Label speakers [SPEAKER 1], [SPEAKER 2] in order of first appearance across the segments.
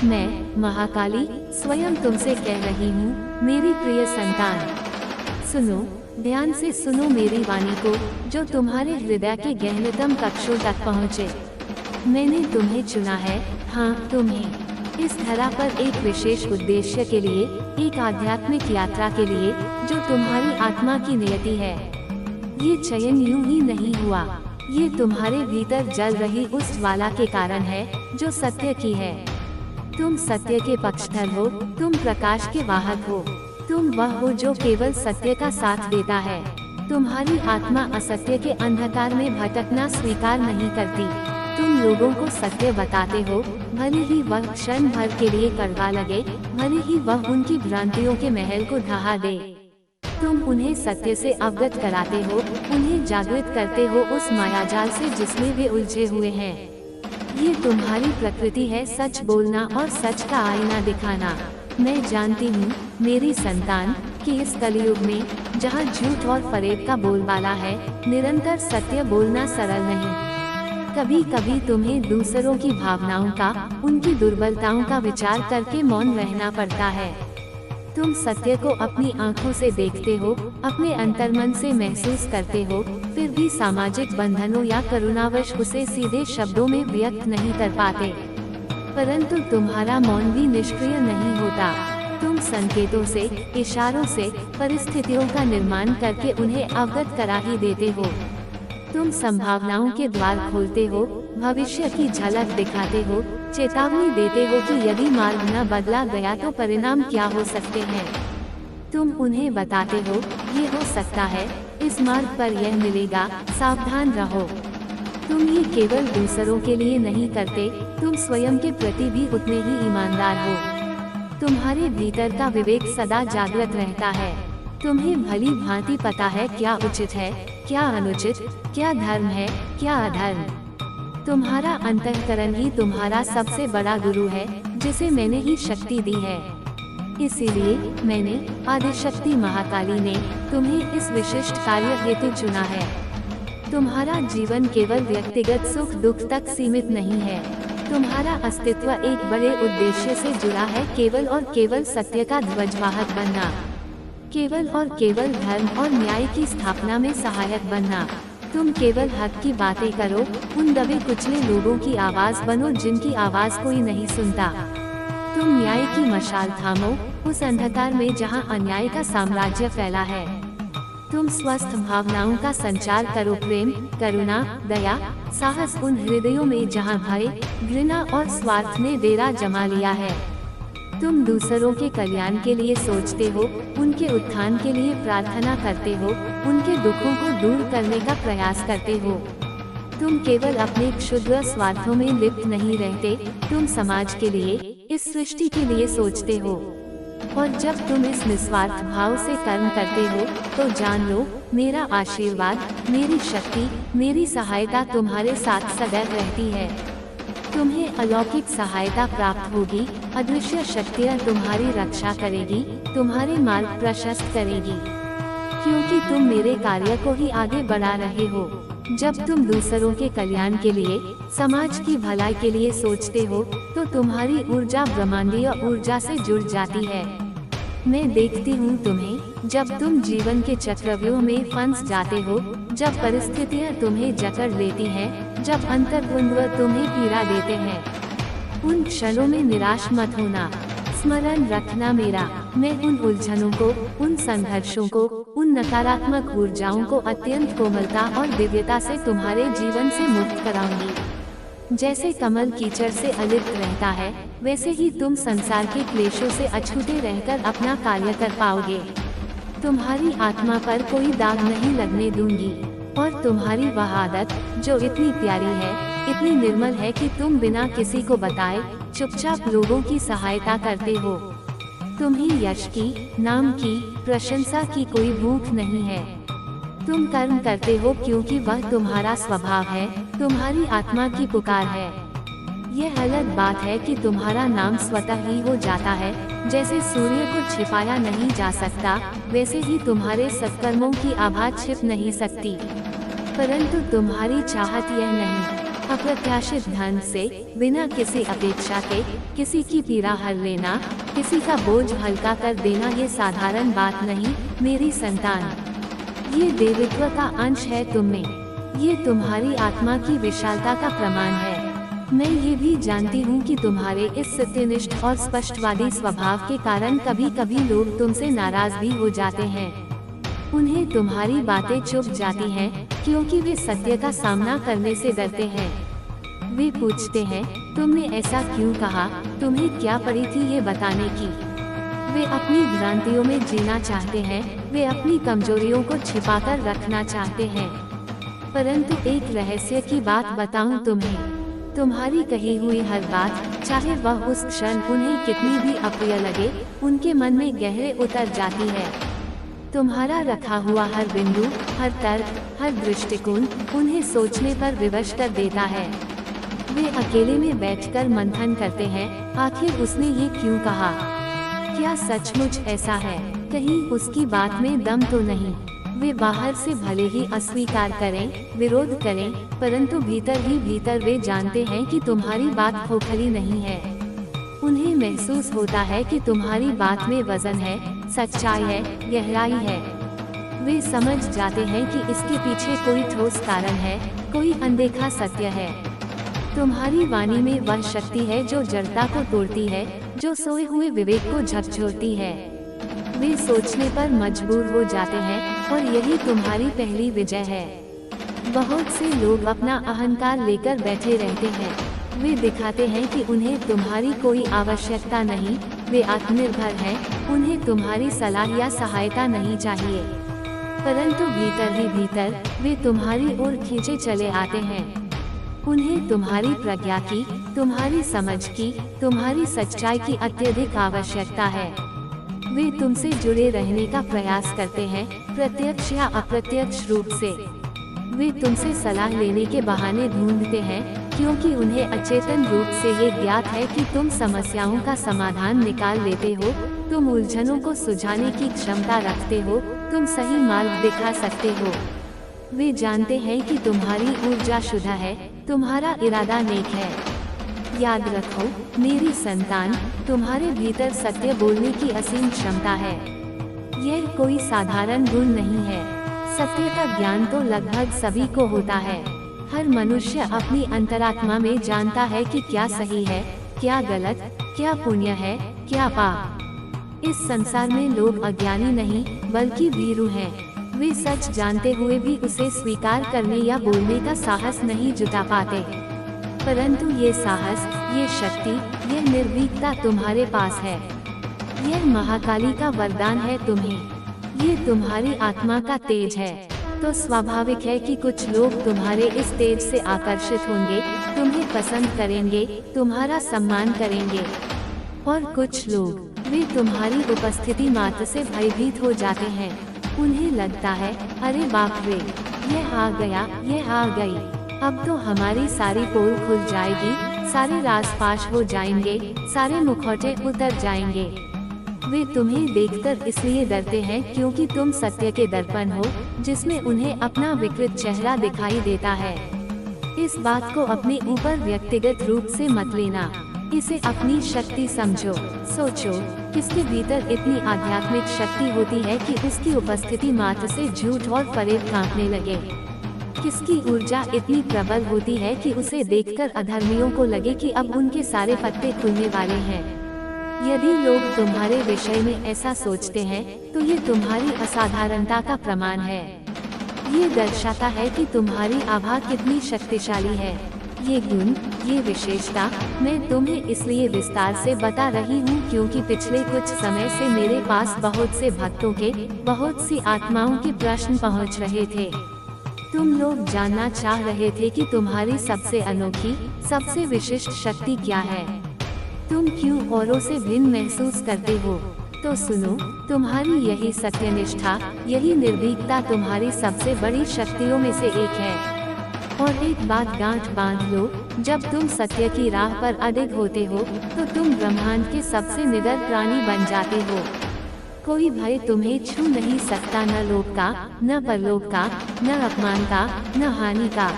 [SPEAKER 1] मैं महाकाली स्वयं तुमसे कह रही हूँ, मेरी प्रिय संतान, सुनो, ध्यान से सुनो मेरी वाणी को, जो तुम्हारे हृदय के गहनतम कक्षों तक पहुँचे। मैंने तुम्हें चुना है, हाँ तुम्हें, इस धरा पर एक विशेष उद्देश्य के लिए, एक आध्यात्मिक यात्रा के लिए, जो तुम्हारी आत्मा की नियति है। ये चयन यूं ही नहीं हुआ, ये तुम्हारे भीतर जल रही उस ज्वाला के कारण है, जो सत्य की है। तुम सत्य के पक्षधर हो, तुम प्रकाश के वाहक हो, तुम वह हो जो केवल सत्य का साथ देता है। तुम्हारी आत्मा असत्य के अंधकार में भटकना स्वीकार नहीं करती। तुम लोगों को सत्य बताते हो, भले ही वह क्षण भर के लिए कड़वा लगे, भले ही वह उनकी भ्रांतियों के महल को ढहा दे। तुम उन्हें सत्य से अवगत कराते हो, उन्हें जागृत करते हो उस मायाजाल से जिसमें वे उलझे हुए हैं। ये तुम्हारी प्रकृति है, सच बोलना और सच का आईना दिखाना। मैं जानती हूँ मेरी संतान कि इस कलयुग में, जहाँ झूठ और फरेब का बोलबाला है, निरंतर सत्य बोलना सरल नहीं। कभी कभी तुम्हें दूसरों की भावनाओं का, उनकी दुर्बलताओं का विचार करके मौन रहना पड़ता है। तुम सत्य को अपनी आंखों से देखते हो, अपने अंतर्मन से महसूस करते हो, फिर भी सामाजिक बंधनों या करुणावश उसे सीधे शब्दों में व्यक्त नहीं कर पाते। परंतु तुम्हारा मौन भी निष्क्रिय नहीं होता। तुम संकेतों से, इशारों से, परिस्थितियों का निर्माण करके उन्हें अवगत करा ही देते हो। तुम संभावनाओं के द्वार खोलते हो, भविष्य की झलक दिखाते हो, चेतावनी देते हो कि यदि मार्ग न बदला गया तो परिणाम क्या हो सकते हैं। तुम उन्हें बताते हो, ये हो सकता है, इस मार्ग पर यह मिलेगा, सावधान रहो। तुम ये केवल दूसरों के लिए नहीं करते, तुम स्वयं के प्रति भी उतने ही ईमानदार हो। तुम्हारे भीतर का विवेक सदा जागृत रहता है। तुम्हें भली भांति पता है क्या उचित है, क्या अनुचित, क्या धर्म है, क्या अधर्म। तुम्हारा अंतःकरण ही तुम्हारा सबसे बड़ा गुरु है, जिसे मैंने ही शक्ति दी है। इसीलिए मैंने, आदिशक्ति महाकाली ने, तुम्हें इस विशिष्ट कार्य हेतु चुना है। तुम्हारा जीवन केवल व्यक्तिगत सुख दुख तक सीमित नहीं है। तुम्हारा अस्तित्व एक बड़े उद्देश्य से जुड़ा है, केवल और केवल सत्य का ध्वजवाहक बनना, केवल और केवल धर्म और न्याय की स्थापना में सहायक बनना। तुम केवल हक की बातें करो, उन दबे कुचले लोगों की आवाज बनो जिनकी आवाज कोई नहीं सुनता। तुम न्याय की मशाल थामो, उस अंधकार में जहां अन्याय का साम्राज्य फैला है। तुम स्वस्थ भावनाओं का संचार करो, प्रेम, करुणा, दया, साहस उन हृदयों में जहां भय, घृणा और स्वार्थ ने डेरा जमा लिया है। तुम दूसरों के कल्याण के लिए सोचते हो, उनके उत्थान के लिए प्रार्थना करते हो, उनके दुखों को दूर करने का प्रयास करते हो। तुम केवल अपने क्षुद्र स्वार्थों में लिप्त नहीं रहते, तुम समाज के लिए, इस सृष्टि के लिए सोचते हो। और जब तुम इस निस्वार्थ भाव से कर्म करते हो, तो जान लो, मेरा आशीर्वाद, मेरी शक्ति, मेरी सहायता तुम्हारे साथ सदैव रहती है। तुम्हें अलौकिक सहायता प्राप्त होगी, अदृश्य शक्तियाँ तुम्हारी रक्षा करेगी, तुम्हारे मार्ग प्रशस्त करेगी, क्योंकि तुम मेरे कार्य को ही आगे बढ़ा रहे हो। जब तुम दूसरों के कल्याण के लिए, समाज की भलाई के लिए सोचते हो, तो तुम्हारी ऊर्जा ब्रह्मांडीय ऊर्जा से जुड़ जाती है। मैं देखती हूँ तुम्हें, जब तुम जीवन के चक्रव्यूह में फंस जाते हो, जब परिस्थितियाँ तुम्हें जकड़ लेती हैं, जब अंतर्द्वंद्व तुम्हें पीड़ा देते हैं। उन क्षणों में निराश मत होना। स्मरण रखना मेरा, मैं उन उलझनों को, उन संघर्षों को, उन नकारात्मक ऊर्जाओं को अत्यंत कोमलता और दिव्यता से तुम्हारे जीवन से मुक्त कराऊंगी। जैसे कमल कीचड़ से अलिप्त रहता है, वैसे ही तुम संसार के क्लेशों से अछूते रहकर अपना कार्य कर पाओगे। तुम्हारी आत्मा पर कोई दाग नहीं लगने दूंगी, और तुम्हारी वह आदत, जो इतनी प्यारी है, इतनी निर्मल है कि तुम बिना किसी को बताए चुपचाप लोगों की सहायता करते हो। तुम्हें यश की, नाम की, प्रशंसा की कोई भूख नहीं है। तुम कर्म करते हो क्योंकि वह तुम्हारा स्वभाव है, तुम्हारी आत्मा की पुकार है। यह अलग बात है कि तुम्हारा नाम स्वतः ही हो जाता है, जैसे सूर्य को छिपाया नहीं जा सकता, वैसे ही तुम्हारे सत्कर्मों की आभा छिप नहीं सकती। परंतु तुम्हारी चाहत यह नहीं। अप्रत्याशित धन से, बिना किसी अपेक्षा के, किसी की पीड़ा हर लेना, किसी का बोझ हल्का कर देना ये साधारण बात नहीं, मेरी संतान। ये देवत्व का अंश है तुम में। ये तुम्हारी आत्मा की विशालता का प्रमाण है। मैं ये भी जानती हूँ कि तुम्हारे इस सत्यनिष्ठ और स्पष्टवादी स्वभाव के कारण कभी कभी लोग तुमसे नाराज भी हो जाते हैं। उन्हें तुम्हारी बातें चुभ जाती हैं, क्योंकि वे सत्य का सामना करने से डरते हैं। वे पूछते हैं, तुमने ऐसा क्यों कहा, तुम्हें क्या पड़ी थी ये बताने की। वे अपनी भ्रांतियों में जीना चाहते हैं, वे अपनी कमजोरियों को छिपाकर रखना चाहते हैं। परंतु एक रहस्य की बात बताऊं तुम्हें, तुम्हारी कही हुई हर बात, चाहे वह उस क्षण उन्हें कितनी भी अप्रिय लगे, उनके मन में गहरे उतर जाती है। तुम्हारा रखा हुआ हर बिंदु, हर तर्क, हर दृष्टिकोण उन्हें सोचने पर विवश कर देता है। वे अकेले में बैठकर मंथन करते हैं, आखिर उसने ये क्यों कहा, क्या सचमुच ऐसा है, कहीं उसकी बात में दम तो नहीं। वे बाहर से भले ही अस्वीकार करें, विरोध करें, परंतु भीतर ही भीतर वे जानते हैं कि तुम्हारी बात खोखली नहीं है। उन्हें महसूस होता है कि तुम्हारी बात में वजन है, सच्चाई है, गहराई है। वे समझ जाते हैं कि इसके पीछे कोई ठोस कारण है, कोई अनदेखा सत्य है। तुम्हारी वाणी में वह शक्ति है जो जड़ता को तोड़ती है, जो सोए हुए विवेक को झकझोरती है। वे सोचने पर मजबूर हो जाते हैं, और यही तुम्हारी पहली विजय है। बहुत से लोग अपना अहंकार लेकर बैठे रहते हैं। वे दिखाते हैं कि उन्हें तुम्हारी कोई आवश्यकता नहीं, वे आत्मनिर्भर हैं, उन्हें तुम्हारी सलाह या सहायता नहीं चाहिए। परंतु भीतर ही भीतर वे तुम्हारी ओर खींचे चले आते हैं। उन्हें तुम्हारी प्रज्ञा की, तुम्हारी समझ की, तुम्हारी सच्चाई की अत्यधिक आवश्यकता है। वे तुमसे जुड़े रहने का प्रयास करते हैं, प्रत्यक्ष या अप्रत्यक्ष रूप से। वे तुमसे सलाह लेने के बहाने ढूंढते हैं, क्योंकि उन्हें अचेतन रूप से ये ज्ञात है कि तुम समस्याओं का समाधान निकाल लेते हो, तुम उलझनों को सुलझाने की क्षमता रखते हो, तुम सही मार्ग दिखा सकते हो। वे जानते हैं कि तुम्हारी ऊर्जा शुद्ध है, तुम्हारा इरादा नेक है। याद रखो मेरी संतान, तुम्हारे भीतर सत्य बोलने की असीम क्षमता है। यह कोई साधारण गुण नहीं है। सत्य का ज्ञान तो लगभग सभी को होता है। हर मनुष्य अपनी अंतरात्मा में जानता है कि क्या सही है, क्या गलत, क्या पुण्य है, क्या पाप। इस संसार में लोग अज्ञानी नहीं, बल्कि भीरू हैं। वे सच जानते हुए भी उसे स्वीकार करने या बोलने का साहस नहीं जुटा पाते। परंतु ये साहस, ये शक्ति, यह निर्भीकता तुम्हारे पास है। यह महाकाली का वरदान है तुम्हें। ये तुम्हारी आत्मा का तेज है। तो स्वाभाविक है कि कुछ लोग तुम्हारे इस तेज से आकर्षित होंगे, तुम्हें पसंद करेंगे, तुम्हारा सम्मान करेंगे। और कुछ लोग, वे तुम्हारी उपस्थिति मात्र से भयभीत हो जाते हैं। उन्हें लगता है, अरे बाप रे, यह आ गया, यह आ गई, अब तो हमारी सारी पोल खुल जाएगी, सारे राज फाश हो जाएंगे, सारे मुखौटे उतर जाएंगे। वे तुम्हें देखकर इसलिए डरते हैं क्योंकि तुम सत्य के दर्पण हो, जिसमें उन्हें अपना विकृत चेहरा दिखाई देता है। इस बात को अपने ऊपर व्यक्तिगत रूप से मत लेना, इसे अपनी शक्ति समझो। सोचो, किसके भीतर इतनी आध्यात्मिक शक्ति होती है कि उसकी उपस्थिति मात्र से झूठ और फरेब कांपने लगे। किसकी ऊर्जा इतनी प्रबल होती है कि उसे देखकर अधर्मियों को लगे कि अब उनके सारे पत्ते खुलने वाले हैं। यदि लोग तुम्हारे विषय में ऐसा सोचते हैं, तो ये तुम्हारी असाधारणता का प्रमाण है। ये दर्शाता है कि तुम्हारी आभा कितनी शक्तिशाली है। ये गुण, ये विशेषता मैं तुम्हें इसलिए विस्तार से बता रही हूँ क्योंकि पिछले कुछ समय से मेरे पास बहुत से भक्तों के, बहुत सी आत्माओं के प्रश्न पहुँच रहे थे। तुम लोग जानना चाह रहे थे कि तुम्हारी सबसे अनोखी, सबसे विशिष्ट शक्ति क्या है। तुम क्यों औरों से भिन्न महसूस करते हो? तो सुनो, तुम्हारी यही सत्यनिष्ठा, यही निर्भीकता तुम्हारी सबसे बड़ी शक्तियों में से एक है। और एक बात गांठ बांध लो, जब तुम सत्य की राह पर अडिग होते हो, तो तुम ब्रह्मांड के सबसे निडर प्राणी बन जाते हो। कोई भय तुम्हें छू नहीं सकता, न लोक का, न परलोक का, न अपमान का, न हानि का।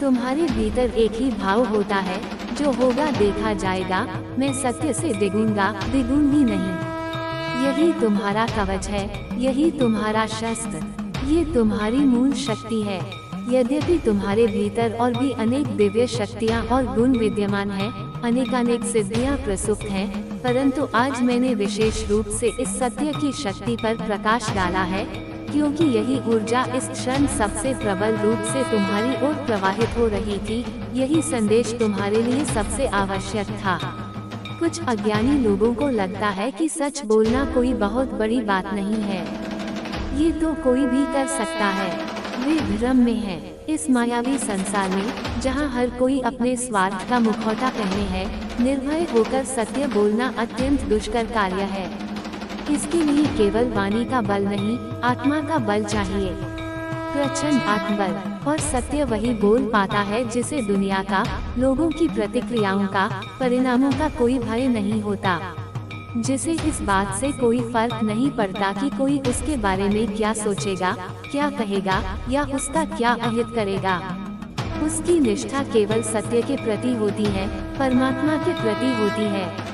[SPEAKER 1] तुम्हारे भीतर एक ही भाव होता है, जो होगा देखा जाएगा, मैं सत्य से डिगूंगा, डिगूंगी नहीं। यही तुम्हारा कवच है, यही तुम्हारा शस्त्र, ये तुम्हारी मूल शक्ति है। यद्यपि तुम्हारे भीतर और भी अनेक दिव्य शक्तियाँ और गुण विद्यमान हैं, अनेकानेक सिद्धियाँ प्रसुप्त हैं, परंतु आज मैंने विशेष रूप से इस सत्य की शक्ति पर प्रकाश डाला है, क्योंकि यही ऊर्जा इस क्षण सबसे प्रबल रूप से तुम्हारी ओर प्रवाहित हो रही थी। यही संदेश तुम्हारे लिए सबसे आवश्यक था। कुछ अज्ञानी लोगों को लगता है कि सच बोलना कोई बहुत बड़ी बात नहीं है, ये तो कोई भी कर सकता है। वे भ्रम में हैं। इस मायावी संसार में, जहां हर कोई अपने स्वार्थ का मुखौटा पहने है, निर्भय होकर सत्य बोलना अत्यंत दुष्कर कार्य है। इसके लिए केवल वाणी का बल नहीं, आत्मा का बल चाहिए, प्रचंड आत्मबल। और सत्य वही बोल पाता है जिसे दुनिया का, लोगों की प्रतिक्रियाओं का, परिणामों का कोई भय नहीं होता, जिसे इस बात से कोई फर्क नहीं पड़ता कि कोई उसके बारे में क्या सोचेगा, क्या कहेगा या उसका क्या अहित करेगा। उसकी निष्ठा केवल सत्य के प्रति होती है, परमात्मा के प्रति होती है।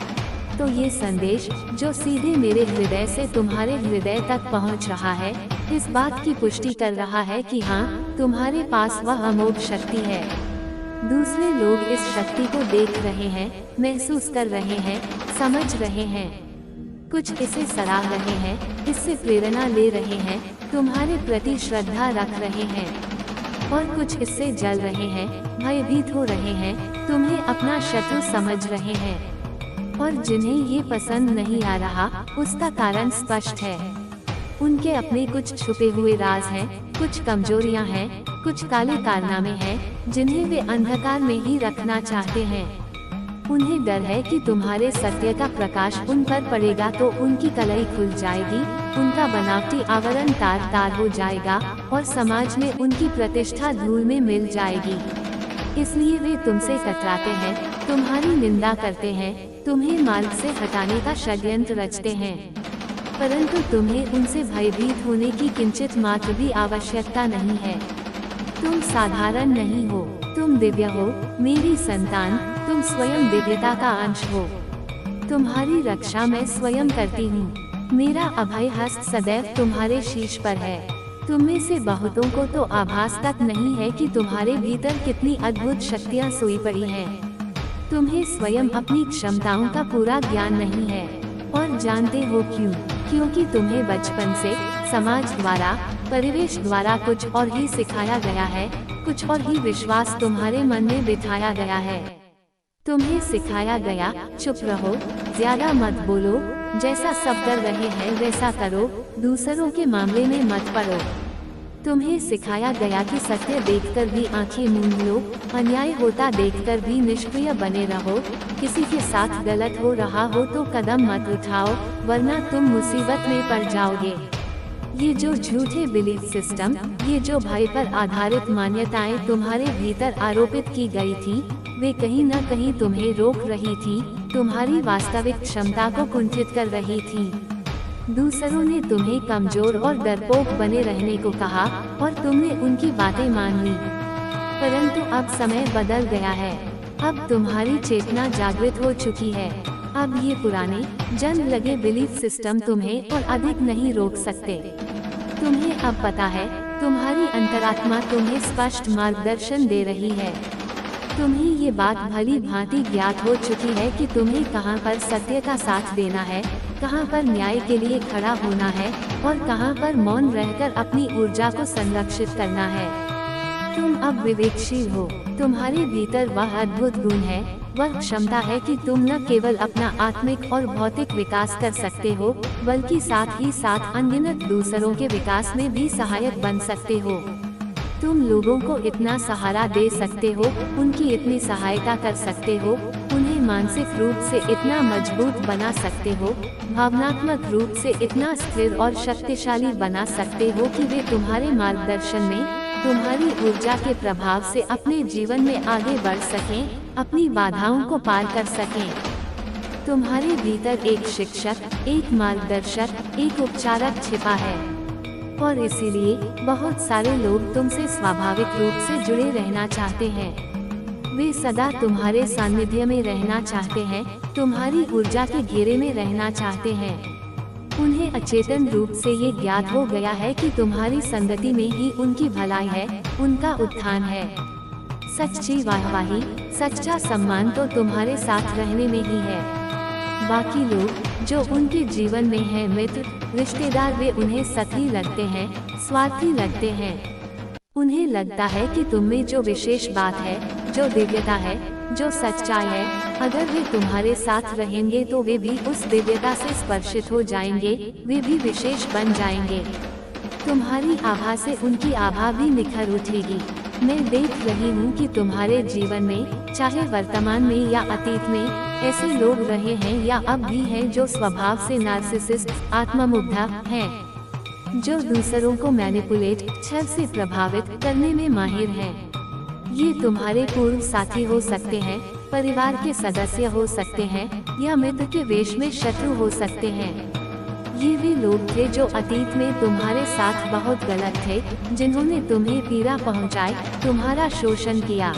[SPEAKER 1] तो ये संदेश, जो सीधे मेरे हृदय से तुम्हारे हृदय तक पहुंच रहा है, इस बात की पुष्टि कर रहा है कि हाँ, तुम्हारे पास वह अमोघ शक्ति है। दूसरे लोग इस शक्ति को देख रहे हैं, महसूस कर रहे हैं, समझ रहे हैं। कुछ इसे सराह रहे हैं, इससे प्रेरणा ले रहे हैं, तुम्हारे प्रति श्रद्धा रख रहे हैं, और कुछ इससे जल रहे हैं, भयभीत हो रहे हैं, तुम्हें अपना शत्रु समझ रहे हैं। और जिन्हें ये पसंद नहीं आ रहा, उसका कारण स्पष्ट है। उनके अपने कुछ छुपे हुए राज हैं, कुछ कमजोरियां हैं, कुछ काले कारनामे हैं, जिन्हें वे अंधकार में ही रखना चाहते हैं। उन्हें डर है कि तुम्हारे सत्य का प्रकाश उन पर पड़ेगा तो उनकी कलई खुल जाएगी, उनका बनावटी आवरण तार तार हो जाएगा और समाज में उनकी प्रतिष्ठा धूल में मिल जाएगी। इसलिए वे तुमसे कतराते हैं, तुम्हारी निंदा करते हैं, तुम्हें मार्ग से हटाने का षड्यंत्र रचते हैं, परंतु तुम्हें उनसे भयभीत होने की किंचित मात्र भी आवश्यकता नहीं है। तुम साधारण नहीं हो, तुम दिव्य हो, मेरी संतान, तुम स्वयं दिव्यता का अंश हो। तुम्हारी रक्षा मैं स्वयं करती हूँ। मेरा अभय हस्त सदैव तुम्हारे शीश पर है। तुम में से बहुतों को तो आभास तक नहीं है कि तुम्हारे भीतर कितनी अद्भुत शक्तियाँ सोई पड़ी हैं। तुम्हें स्वयं अपनी क्षमताओं का पूरा ज्ञान नहीं है, और जानते हो क्यों? क्योंकि तुम्हें बचपन से समाज द्वारा, परिवेश द्वारा कुछ और ही सिखाया गया है, कुछ और ही विश्वास तुम्हारे मन में बिठाया गया है। तुम्हें सिखाया गया, चुप रहो, ज्यादा मत बोलो, जैसा सब कर रहे हैं वैसा करो, दूसरों के मामले में मत पड़ो। तुम्हें सिखाया गया कि सत्य देखकर भी आंखें मूंद लो, अन्याय होता देखकर भी निष्क्रिय बने रहो, किसी के साथ गलत हो रहा हो तो कदम मत उठाओ, वरना तुम मुसीबत में पड़ जाओगे। ये जो झूठे बिलीफ सिस्टम, ये जो भय पर आधारित मान्यताएं तुम्हारे भीतर आरोपित की गई थी, वे कहीं न कहीं तुम्हें रोक रही थी, तुम्हारी वास्तविक क्षमता को कुंठित कर रही थी। दूसरों ने तुम्हें कमजोर और डरपोक बने रहने को कहा और तुमने उनकी बातें मान ली, परंतु अब समय बदल गया है। अब तुम्हारी चेतना जागृत हो चुकी है। अब ये पुराने जंग लगे बिलीफ सिस्टम तुम्हें और अधिक नहीं रोक सकते। तुम्हें अब पता है, तुम्हारी अंतरात्मा तुम्हें स्पष्ट मार्गदर्शन दे रही है। तुम्हें ये बात भली भांति ज्ञात हो चुकी है कि तुम्हें कहां पर सत्य का साथ देना है, कहां पर न्याय के लिए खड़ा होना है और कहां पर मौन रहकर अपनी ऊर्जा को संरक्षित करना है। तुम अब विवेकशील हो। तुम्हारे भीतर वह अद्भुत गुण है, वह क्षमता है कि तुम न केवल अपना आत्मिक और भौतिक विकास कर सकते हो, बल्कि साथ ही साथ अनगिनत दूसरों के विकास में भी सहायक बन सकते हो। तुम लोगों को इतना सहारा दे सकते हो, उनकी इतनी सहायता कर सकते हो, उन्हें मानसिक रूप से इतना मजबूत बना सकते हो, भावनात्मक रूप से इतना स्थिर और शक्तिशाली बना सकते हो कि वे तुम्हारे मार्गदर्शन में, तुम्हारी ऊर्जा के प्रभाव से अपने जीवन में आगे बढ़ सकें, अपनी बाधाओं को पार कर सकें। तुम्हारे भीतर एक शिक्षक, एक मार्गदर्शक, एक उपचारक छिपा है। और इसीलिए बहुत सारे लोग तुमसे स्वाभाविक रूप से जुड़े रहना चाहते हैं। वे सदा तुम्हारे सानिध्य में रहना चाहते हैं, तुम्हारी ऊर्जा के घेरे में रहना चाहते हैं। उन्हें अचेतन रूप से ये ज्ञात हो गया है कि तुम्हारी संगति में ही उनकी भलाई है, उनका उत्थान है। सच्ची वाहवाही, सच्चा सम्मान तो तुम्हारे साथ रहने में ही है। बाकी लोग जो उनके जीवन में हैं, मित्र, रिश्तेदार, वे उन्हें सती लगते हैं, स्वार्थी लगते हैं। उन्हें लगता है कि तुम में जो विशेष बात है, जो दिव्यता है, जो सच्चाई है, अगर वे तुम्हारे साथ रहेंगे तो वे भी उस दिव्यता से स्पर्शित हो जाएंगे, वे भी विशेष बन जाएंगे। तुम्हारी आभा से उनकी आभा भी निखर उठेगी। मैं देख रही हूँ कि तुम्हारे जीवन में, चाहे वर्तमान में या अतीत में, ऐसे लोग रहे हैं या अब भी हैं जो स्वभाव से नार्सिसिस्ट, आत्ममुग्धा हैं, जो दूसरों को मैनिपुलेट, छल से प्रभावित करने में माहिर हैं। ये तुम्हारे पूर्व साथी हो सकते हैं, परिवार के सदस्य हो सकते हैं, या मित्र के वेश में शत्रु हो सकते हैं। ये वे लोग थे जो अतीत में तुम्हारे साथ बहुत गलत थे, जिन्होंने तुम्हें पीड़ा पहुंचाई, तुम्हारा शोषण किया।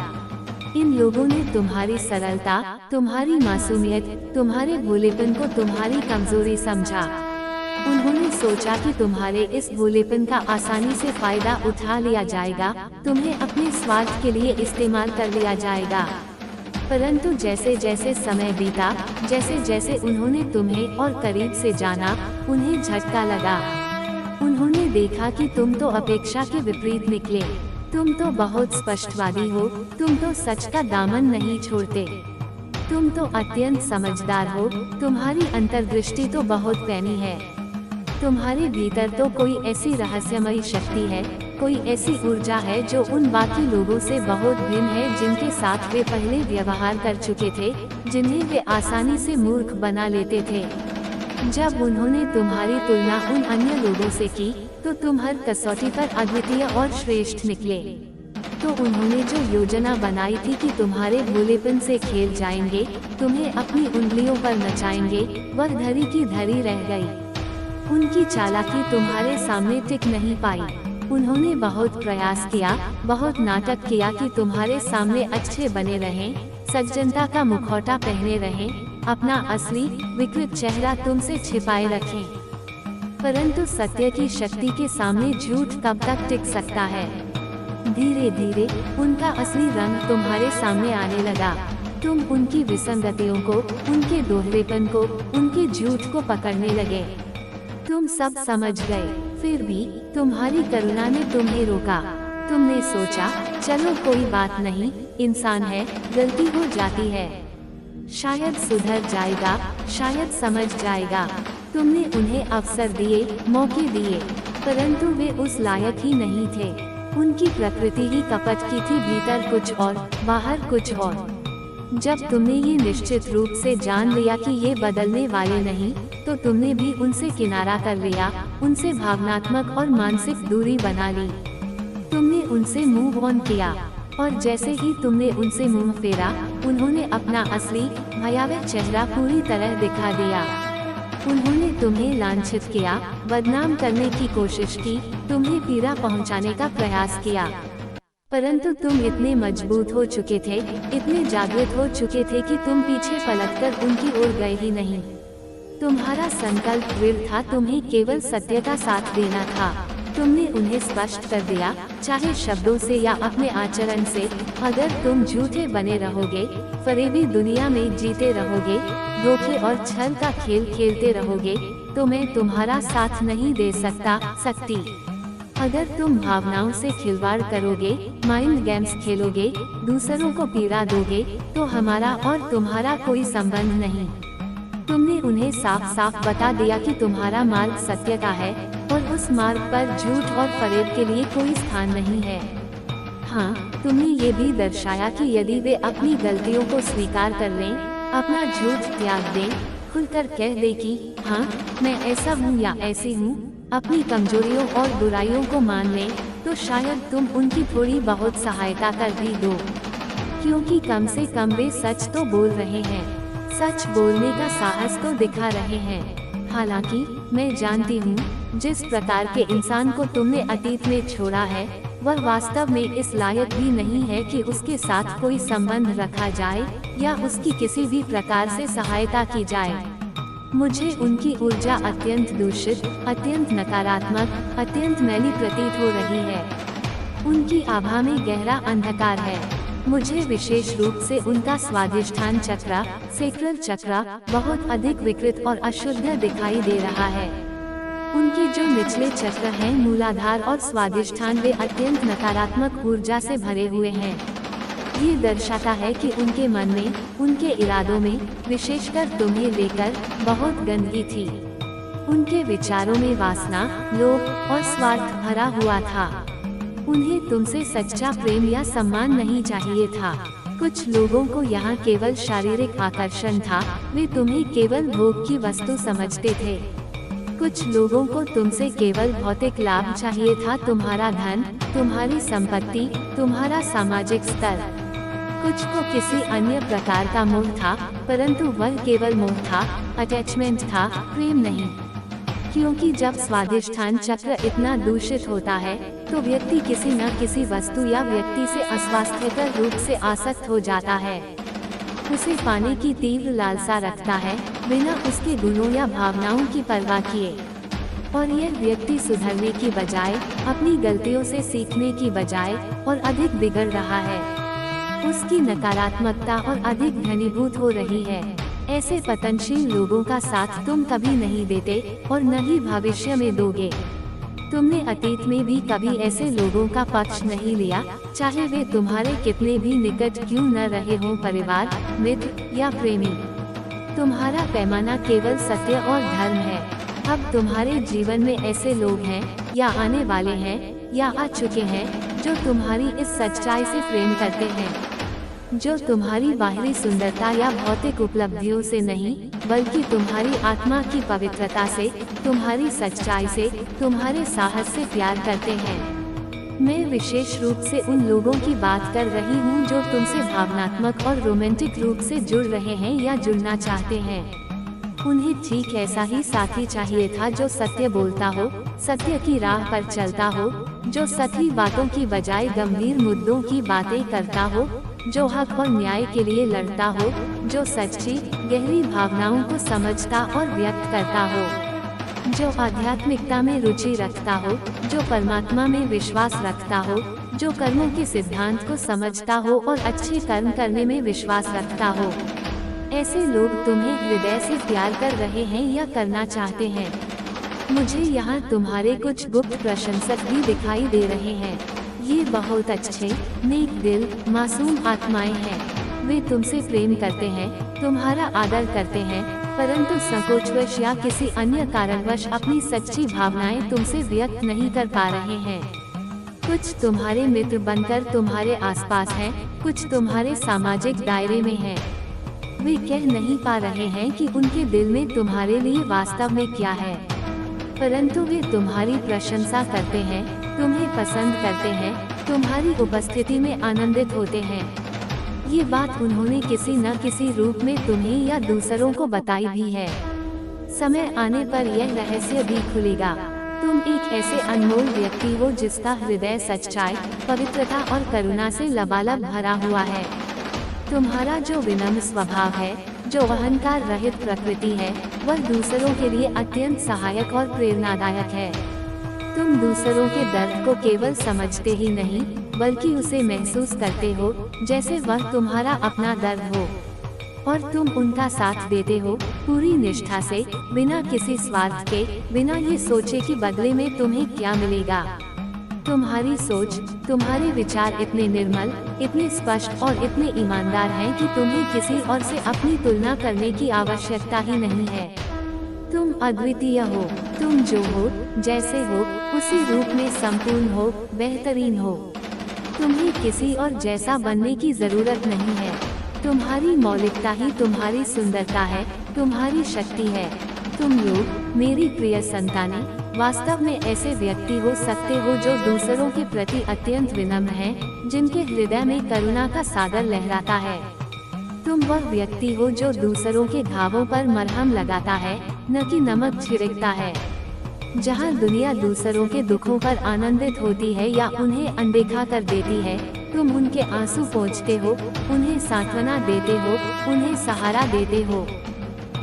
[SPEAKER 1] इन लोगों ने तुम्हारी सरलता, तुम्हारी मासूमियत, तुम्हारे भोलेपन को तुम्हारी कमजोरी समझा। उन्होंने सोचा कि तुम्हारे इस भोलेपन का आसानी से फायदा उठा लिया जाएगा, तुम्हें अपने स्वार्थ के लिए इस्तेमाल कर लिया जाएगा। परंतु जैसे जैसे समय बीता, जैसे जैसे उन्होंने तुम्हें और करीब से जाना, उन्हें झटका लगा। उन्होंने देखा कि तुम तो अपेक्षा के विपरीत निकले। तुम तो बहुत स्पष्टवादी हो, तुम तो सच का दामन नहीं छोड़ते। तुम तो अत्यंत समझदार हो, तुम्हारी अंतर्दृष्टि तो बहुत पैनी है। तुम्हारे भीतर तो कोई ऐसी रहस्यमयी शक्ति है, कोई ऐसी ऊर्जा है जो उन बाकी लोगों से बहुत भिन्न है, जिनके साथ वे पहले व्यवहार कर चुके थे, जिन्हें वे आसानी से मूर्ख बना लेते थे। जब उन्होंने तुम्हारी तुलना उन अन्य लोगों से की, तो तुम हर कसौटी पर अद्वितीय और श्रेष्ठ निकले। तो उन्होंने जो योजना बनाई थी कि तुम्हारे भोलेपन से खेल जाएंगे, तुम्हें अपनी उंगलियों पर नचाएंगे, वह धरी की धरी रह गई। उनकी चालाकी तुम्हारे सामने टिक नहीं पाई। उन्होंने बहुत प्रयास किया, बहुत नाटक किया कि तुम्हारे सामने अच्छे बने रहें, सज्जनता का मुखौटा पहने रहें, अपना असली विकृत चेहरा तुमसे छिपाए रखें। परंतु सत्य की शक्ति के सामने झूठ कब तक टिक सकता है? धीरे धीरे उनका असली रंग तुम्हारे सामने आने लगा। तुम उनकी विसंगतियों को, उनके दोहरेपन को, उनके झूठ को पकड़ने लगे। तुम सब समझ गए, फिर भी तुम्हारी करुणा ने तुम्हें रोका। तुमने सोचा, चलो कोई बात नहीं, इंसान है, गलती हो जाती है, शायद सुधर जाएगा, शायद समझ जाएगा। तुमने उन्हें अवसर दिए, मौके दिए, परंतु वे उस लायक ही नहीं थे। उनकी प्रकृति ही कपट की थी, भीतर कुछ और, बाहर कुछ और। जब तुमने ये निश्चित रूप से जान लिया कि ये बदलने वाले नहीं, तो तुमने भी उनसे किनारा कर लिया, उनसे भावनात्मक और मानसिक दूरी बना ली। तुमने उनसे मूव ऑन किया, और जैसे ही तुमने उनसे मुंह फेरा, उन्होंने अपना असली भयावह चेहरा पूरी तरह दिखा दिया। उन्होंने तुम्हें लांछित किया, बदनाम करने की कोशिश की, तुम्हें पीड़ा पहुंचाने का प्रयास किया। परंतु तुम इतने मजबूत हो चुके थे, इतने जागृत हो चुके थे कि तुम पीछे पलटकर उनकी ओर गए ही नहीं। तुम्हारा संकल्प दृढ़ था, तुम्हें केवल सत्य का साथ देना था। तुमने उन्हें स्पष्ट कर दिया, चाहे शब्दों से या अपने आचरण से, अगर तुम झूठे बने रहोगे, फरेबी दुनिया में जीते रहोगे, धोखे और छल का खेल खेलते रहोगे, तो मैं तुम्हारा साथ नहीं दे सकती। अगर तुम भावनाओं से खिलवाड़ करोगे, माइंड गेम्स खेलोगे, दूसरों को पीड़ा दोगे, तो हमारा और तुम्हारा कोई संबंध नहीं। तुमने उन्हें साफ साफ बता दिया कि तुम्हारा मार्ग सत्य का है, और उस मार्ग पर झूठ और फरेब के लिए कोई स्थान नहीं है। हाँ, तुमने ये भी दर्शाया कि यदि वे अपनी गलतियों को स्वीकार कर लें, अपना झूठ त्याग दें, खुलकर कह दे कि हाँ, मैं ऐसा हूँ या ऐसी हूँ, अपनी कमजोरियों और बुराइयों को मान लें, तो शायद तुम उनकी थोड़ी बहुत सहायता कर भी दो, क्योंकि कम से कम वे सच तो बोल रहे हैं, सच बोलने का साहस तो दिखा रहे हैं। हालांकि मैं जानती हूँ जिस प्रकार के इंसान को तुमने अतीत में छोड़ा है, वह वास्तव में इस लायक भी नहीं है कि उसके साथ कोई संबंध रखा जाए या उसकी किसी भी प्रकार से सहायता की जाए। मुझे उनकी ऊर्जा अत्यंत दूषित, अत्यंत नकारात्मक, अत्यंत मैली प्रतीत हो रही है। उनकी आभा में गहरा अंधकार है। मुझे विशेष रूप से उनका स्वादिष्ठान चक्र, सेक्रल चक्र बहुत अधिक विकृत और अशुद्ध दिखाई दे रहा है। उनके जो निचले चक्र हैं, मूलाधार और स्वादिष्ठान, वे अत्यंत नकारात्मक ऊर्जा से भरे हुए हैं। ये दर्शाता है कि उनके मन में, उनके इरादों में, विशेषकर तुम्हें लेकर बहुत गंदगी थी। उनके विचारों में वासना, लोभ और स्वार्थ भरा हुआ था। उन्हें तुमसे सच्चा प्रेम या सम्मान नहीं चाहिए था। कुछ लोगों को यहाँ केवल शारीरिक आकर्षण था, वे तुम्हें केवल भोग की वस्तु समझते थे। कुछ लोगों को तुमसे केवल भौतिक लाभ चाहिए था, तुम्हारा धन, तुम्हारी संपत्ति, तुम्हारा सामाजिक स्तर। कुछ को किसी अन्य प्रकार का मोह था, परंतु वह केवल मोह था, अटैचमेंट था, प्रेम नहीं। क्योंकि जब स्वादिष्ठान चक्र इतना दूषित होता है, तो व्यक्ति किसी न किसी वस्तु या व्यक्ति से अस्वास्थ्यकर रूप से आसक्त हो जाता है। उसे पाने की तीव्र लालसा रखता है, बिना उसके गुणों या भावनाओं की परवाह किए। और यह व्यक्ति सुधरने की बजाय, अपनी गलतियों से सीखने की बजाय और अधिक बिगड़ रहा है। उसकी नकारात्मकता और अधिक घनीभूत हो रही है। ऐसे पतनशील लोगों का साथ तुम कभी नहीं देते और न ही भविष्य में दोगे। तुमने अतीत में भी कभी ऐसे लोगों का पक्ष नहीं लिया, चाहे वे तुम्हारे कितने भी निकट क्यों न रहे हों, परिवार, मित्र या प्रेमी। तुम्हारा पैमाना केवल सत्य और धर्म है। अब तुम्हारे जीवन में ऐसे लोग हैं, या आने वाले हैं, या आ चुके हैं, जो तुम्हारी इस सच्चाई से प्रेम करते हैं, जो तुम्हारी बाहरी सुंदरता या भौतिक उपलब्धियों से नहीं, बल्कि तुम्हारी आत्मा की पवित्रता से, तुम्हारी सच्चाई से, तुम्हारे साहस से प्यार करते हैं। मैं विशेष रूप से उन लोगों की बात कर रही हूँ जो तुमसे भावनात्मक और रोमांटिक रूप से जुड़ रहे हैं या जुड़ना चाहते हैं। उन्हें ठीक ऐसा ही साथी चाहिए था, जो सत्य बोलता हो, सत्य की राह पर चलता हो, जो सतही बातों की बजाय गंभीर मुद्दों की बातें करता हो, जो हक और न्याय के लिए लड़ता हो, जो सच्ची, गहरी भावनाओं को समझता और व्यक्त करता हो, जो आध्यात्मिकता में रुचि रखता हो, जो परमात्मा में विश्वास रखता हो, जो कर्मों के सिद्धांत को समझता हो और अच्छे कर्म करने में विश्वास रखता हो। ऐसे लोग तुम्हें हृदय से प्यार कर रहे हैं या करना चाहते हैं। मुझे यहाँ तुम्हारे कुछ गुप्त प्रशंसक भी दिखाई दे रहे हैं। ये बहुत अच्छे, नेक दिल, मासूम आत्माएं हैं। वे तुमसे प्रेम करते हैं, तुम्हारा आदर करते हैं, परंतु संकोचवश या किसी अन्य कारणवश अपनी सच्ची भावनाएं तुमसे व्यक्त नहीं कर पा रहे हैं। कुछ तुम्हारे मित्र बनकर तुम्हारे आसपास हैं, कुछ तुम्हारे सामाजिक दायरे में हैं। वे कह नहीं पा रहे हैं कि उनके दिल में तुम्हारे लिए वास्तव में क्या है, परंतु वे तुम्हारी प्रशंसा करते हैं, तुम्हें पसंद करते हैं, तुम्हारी उपस्थिति में आनंदित होते हैं। ये बात उन्होंने किसी न किसी रूप में तुम्हें या दूसरों को बताई भी है। समय आने पर यह रहस्य भी खुलेगा। तुम एक ऐसे अनमोल व्यक्ति हो जिसका हृदय सच्चाई, पवित्रता और करुणा से लबालब भरा हुआ है। तुम्हारा जो विनम्र स्वभाव है, जो अहंकार रहित प्रकृति है, वह दूसरों के लिए अत्यंत सहायक और प्रेरणादायक है। तुम दूसरों के दर्द को केवल समझते ही नहीं, बल्कि उसे महसूस करते हो, जैसे वह तुम्हारा अपना दर्द हो, और तुम उनका साथ देते हो पूरी निष्ठा से, बिना किसी स्वार्थ के, बिना ये सोचे कि बदले में तुम्हें क्या मिलेगा। तुम्हारी सोच, तुम्हारे विचार इतने निर्मल, इतने स्पष्ट और इतने ईमानदार हैं कि तुम्हें किसी और से अपनी तुलना करने की आवश्यकता ही नहीं है। तुम अद्वितीय हो, तुम जो हो, जैसे हो, उसी रूप में संपूर्ण हो, बेहतरीन हो। तुम्हें किसी और जैसा बनने की जरूरत नहीं है। तुम्हारी मौलिकता ही तुम्हारी सुंदरता है, तुम्हारी शक्ति है। तुम लोग, मेरी प्रिय संतानें, वास्तव में ऐसे व्यक्ति हो सकते हो जो दूसरों के प्रति अत्यंत विनम्र हैं, जिनके हृदय में करुणा का सागर लहराता है। तुम वह व्यक्ति हो जो दूसरों के घावों पर मरहम लगाता है, न कि नमक छिड़कता है। जहाँ दुनिया दूसरों के दुखों पर आनंदित होती है या उन्हें अनदेखा कर देती है, तुम उनके आंसू पोंछते हो, उन्हें सांत्वना देते हो, उन्हें सहारा देते हो।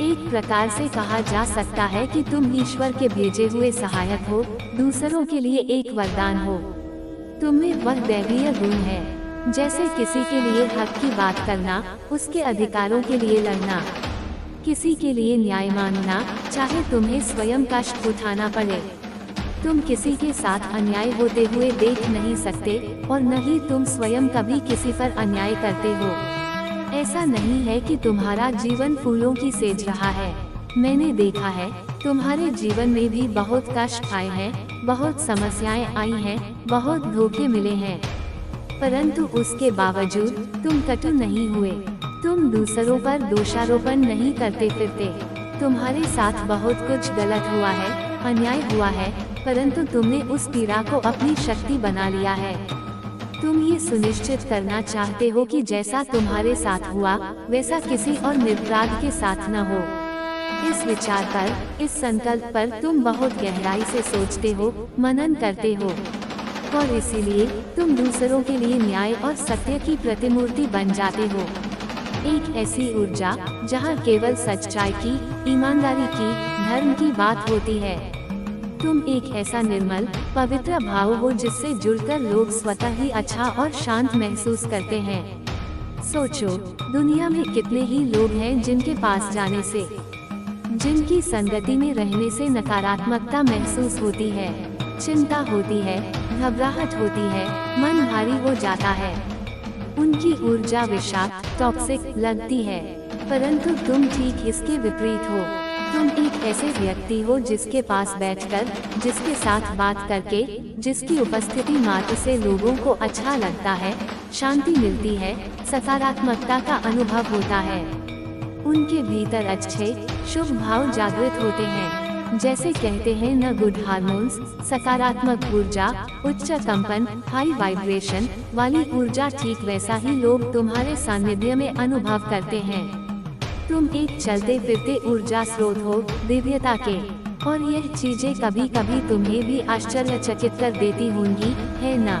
[SPEAKER 1] एक प्रकार से कहा जा सकता है कि तुम ईश्वर के भेजे हुए सहायक हो, दूसरों के लिए एक वरदान हो। तुम्हें वह दैवीय गुण है, जैसे किसी के लिए हक की बात करना, उसके अधिकारों के लिए लड़ना, किसी के लिए न्याय मांगना, चाहे तुम्हें स्वयं कष्ट उठाना पड़े। तुम किसी के साथ अन्याय होते हुए देख नहीं सकते और न ही तुम स्वयं कभी किसी पर अन्याय करते हो। ऐसा नहीं है कि तुम्हारा जीवन फूलों की सेज रहा है। मैंने देखा है, तुम्हारे जीवन में भी बहुत कष्ट आए हैं, बहुत समस्याएं आई हैं, बहुत धोखे मिले हैं, परंतु उसके बावजूद तुम कटु नहीं हुए। तुम दूसरों पर दोषारोपण नहीं करते फिरते। तुम्हारे साथ बहुत कुछ गलत हुआ है, अन्याय हुआ है, परंतु तुमने उस पीड़ा को अपनी शक्ति बना लिया है। तुम ये सुनिश्चित करना चाहते हो कि जैसा तुम्हारे साथ हुआ वैसा किसी और निर्पराध के साथ न हो। इस विचार पर, इस संकल्प पर तुम बहुत गहराई से सोचते हो, मनन करते हो, और इसीलिए तुम दूसरों के लिए न्याय और सत्य की प्रतिमूर्ति बन जाते हो। एक ऐसी ऊर्जा जहाँ केवल सच्चाई की, ईमानदारी की, धर्म की बात होती है। तुम एक ऐसा निर्मल, पवित्र भाव हो जिससे जुड़कर लोग स्वतः ही अच्छा और शांत महसूस करते हैं। सोचो, दुनिया में कितने ही लोग हैं जिनके पास जाने से, जिनकी संगति में रहने से नकारात्मकता महसूस होती है, चिंता होती है, घबराहट होती है, मन भारी हो जाता है, उनकी ऊर्जा विषाक्त, टॉक्सिक लगती है। परंतु तुम ठीक इसके विपरीत हो। तुम एक ऐसे व्यक्ति हो जिसके पास बैठकर, जिसके साथ बात करके, जिसकी उपस्थिति मात्र से लोगों को अच्छा लगता है, शांति मिलती है, सकारात्मकता का अनुभव होता है। उनके भीतर अच्छे, शुभ भाव जागृत होते हैं। जैसे कहते हैं न गुड हार्मोन्स, सकारात्मक ऊर्जा, उच्च कंपन, हाई वाइब्रेशन वाली ऊर्जा, ठीक वैसा ही लोग तुम्हारे सानिध्य में अनुभव करते हैं। तुम एक चलते फिरते ऊर्जा स्रोत हो, दिव्यता के, और यह चीजें कभी कभी तुम्हें भी आश्चर्यचकित कर देती होंगी, है ना?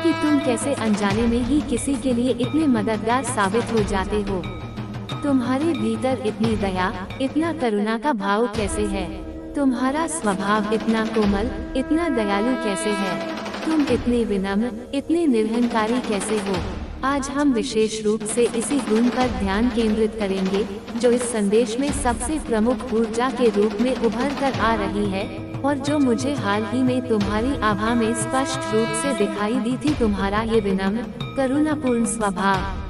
[SPEAKER 1] कि तुम कैसे अनजाने में ही किसी के लिए इतने मददगार साबित हो जाते हो। तुम्हारे भीतर इतनी दया, इतना करुणा का भाव कैसे है? तुम्हारा स्वभाव इतना कोमल, इतना दयालु कैसे है? तुम इतने विनम्र, इतने निर्हंकारी कैसे हो? आज हम विशेष रूप से इसी गुण पर ध्यान केंद्रित करेंगे, जो इस संदेश में सबसे प्रमुख ऊर्जा के रूप में उभर कर आ रही है, और जो मुझे हाल ही में तुम्हारी आभा में स्पष्ट रूप से दिखाई दी थी। तुम्हारा ये विनम्र, करुणापूर्ण स्वभाव,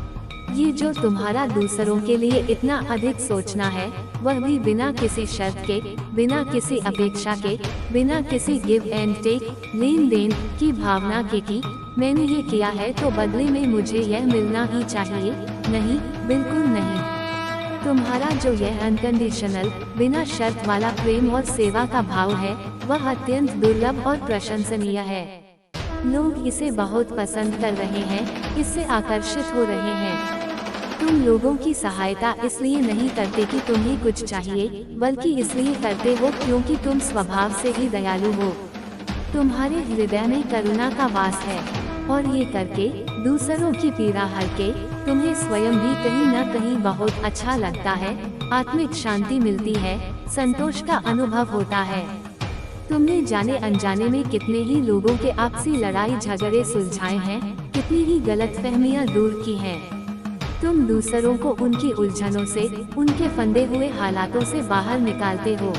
[SPEAKER 1] ये जो तुम्हारा दूसरों के लिए इतना अधिक सोचना है, वह भी बिना किसी शर्त के, बिना किसी अपेक्षा के, बिना किसी गिव एंड टेक, लेन देन की भावना के कि मैंने ये किया है तो बदले में मुझे यह मिलना ही चाहिए। नहीं, बिल्कुल नहीं। तुम्हारा जो यह अनकंडीशनल, बिना शर्त वाला प्रेम और सेवा का भाव है, वह अत्यंत दुर्लभ और प्रशंसनीय है। लोग इसे बहुत पसंद कर रहे हैं, इससे आकर्षित हो रहे हैं। तुम लोगों की सहायता इसलिए नहीं करते कि तुम्हें कुछ चाहिए, बल्कि इसलिए करते हो क्योंकि तुम स्वभाव से ही दयालु हो। तुम्हारे हृदय में करुणा का वास है, और ये करके, दूसरों की पीड़ा हर के, तुम्हें स्वयं भी कहीं न कहीं बहुत अच्छा लगता है, आत्मिक शांति मिलती है, संतोष का अनुभव होता है। तुमने जाने अनजाने में कितने ही लोगों के आपसी लड़ाई झगड़े सुलझाए हैं, कितनी ही गलतफहमियां दूर की हैं। तुम दूसरों को उनकी उलझनों से, उनके फंदे हुए हालातों से बाहर निकालते हो।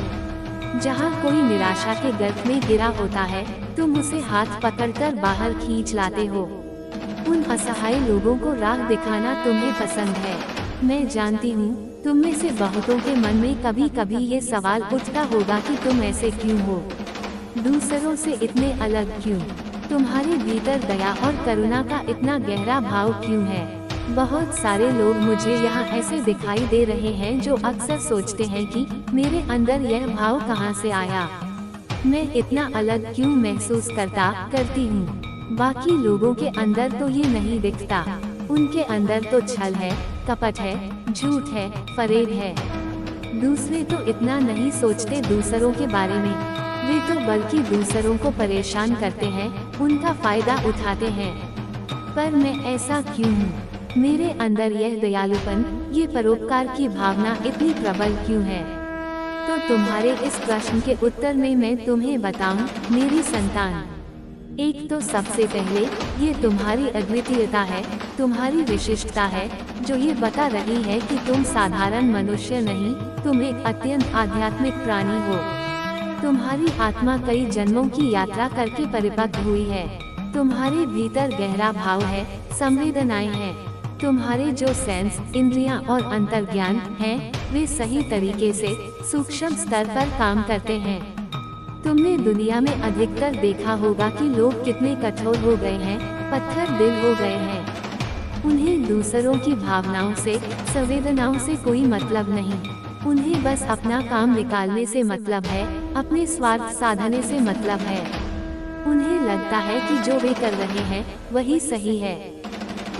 [SPEAKER 1] जहाँ कोई निराशा के गर्त में गिरा होता है, तुम उसे हाथ पकड़कर बाहर खींच लाते हो। उन असहाय लोगों को राह दिखाना तुम्हें पसंद है। मैं जानती हूँ, तुम में से बहुतों के मन में कभी कभी ये सवाल उठता होगा कि तुम ऐसे क्यों हो, दूसरों से इतने अलग क्यों, तुम्हारे भीतर दया और करुणा का इतना गहरा भाव क्यों है। बहुत सारे लोग मुझे यहाँ ऐसे दिखाई दे रहे हैं जो अक्सर सोचते हैं कि मेरे अंदर यह भाव कहाँ से आया, मैं इतना अलग क्यों महसूस करती हूँ। बाकी लोगों के अंदर तो ये नहीं दिखता, उनके अंदर तो छल है, कपट है, झूठ है, फरेब है। दूसरे तो इतना नहीं सोचते दूसरों के बारे में, वे तो बल्कि दूसरों को परेशान करते हैं, उनका फायदा उठाते हैं। पर मैं ऐसा क्यों हूँ? मेरे अंदर यह दयालुपन, ये परोपकार की भावना इतनी प्रबल क्यों है? तो तुम्हारे इस प्रश्न के उत्तर में मैं तुम्हें बताऊं, मेरी संतान। एक तो सबसे पहले ये तुम्हारी अद्वितीयता है, तुम्हारी विशिष्टता है, जो ये बता रही है कि तुम साधारण मनुष्य नहीं, तुम एक अत्यंत आध्यात्मिक प्राणी हो। तुम्हारी आत्मा कई जन्मों की यात्रा करके परिपक्व हुई है। तुम्हारे भीतर गहरा भाव है, संवेदनाएं हैं। तुम्हारे जो सेंस, इंद्रियां और अंतर्ज्ञान हैं, वे सही तरीके से सूक्ष्म स्तर पर काम करते हैं। तुमने दुनिया में अधिकतर देखा होगा कि लोग कितने कठोर हो गए हैं, पत्थर दिल हो गए हैं। उन्हें दूसरों की भावनाओं से, संवेदनाओं से कोई मतलब नहीं। उन्हें बस अपना काम निकालने से मतलब है, अपने स्वार्थ साधने से मतलब है। उन्हें लगता है कि जो वे कर रहे हैं वही सही है।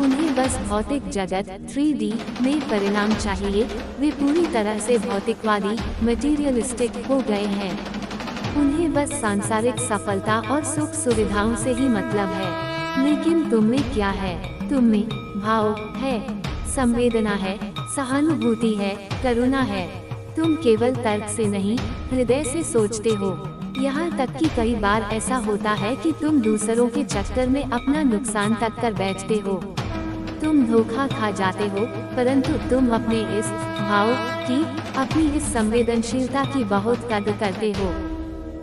[SPEAKER 1] उन्हें बस भौतिक जगत 3D में परिणाम चाहिए। वे पूरी तरह से भौतिकवादी, मटीरियलिस्टिक हो गए हैं। उन्हें बस सांसारिक सफलता और सुख सुविधाओं से ही मतलब है। लेकिन तुम में क्या है? तुम में भाव है, संवेदना है, सहानुभूति है, करुणा है। तुम केवल तर्क से नहीं, हृदय से सोचते हो। यहाँ तक कि कई बार ऐसा होता है कि तुम दूसरों के चक्कर में अपना नुकसान तक कर बैठते हो। तुम धोखा खा जाते हो, परंतु तुम अपने इस भाव की, अपनी इस संवेदनशीलता की बहुत कदर करते हो।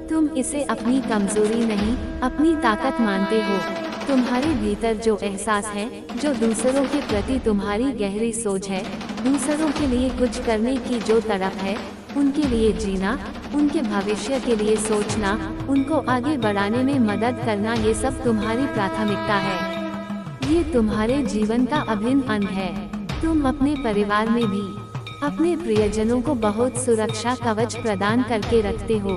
[SPEAKER 1] तुम इसे अपनी कमजोरी नहीं, अपनी ताकत मानते हो। तुम्हारे भीतर जो एहसास है, जो दूसरों के प्रति तुम्हारी गहरी सोच है, दूसरों के लिए कुछ करने की जो तड़प है, उनके लिए जीना, उनके भविष्य के लिए सोचना, उनको आगे बढ़ाने में मदद करना, ये सब तुम्हारी प्राथमिकता है। ये तुम्हारे जीवन का अभिन्न अंग है। तुम अपने परिवार में भी अपने प्रियजनों को बहुत सुरक्षा कवच प्रदान करके रखते हो।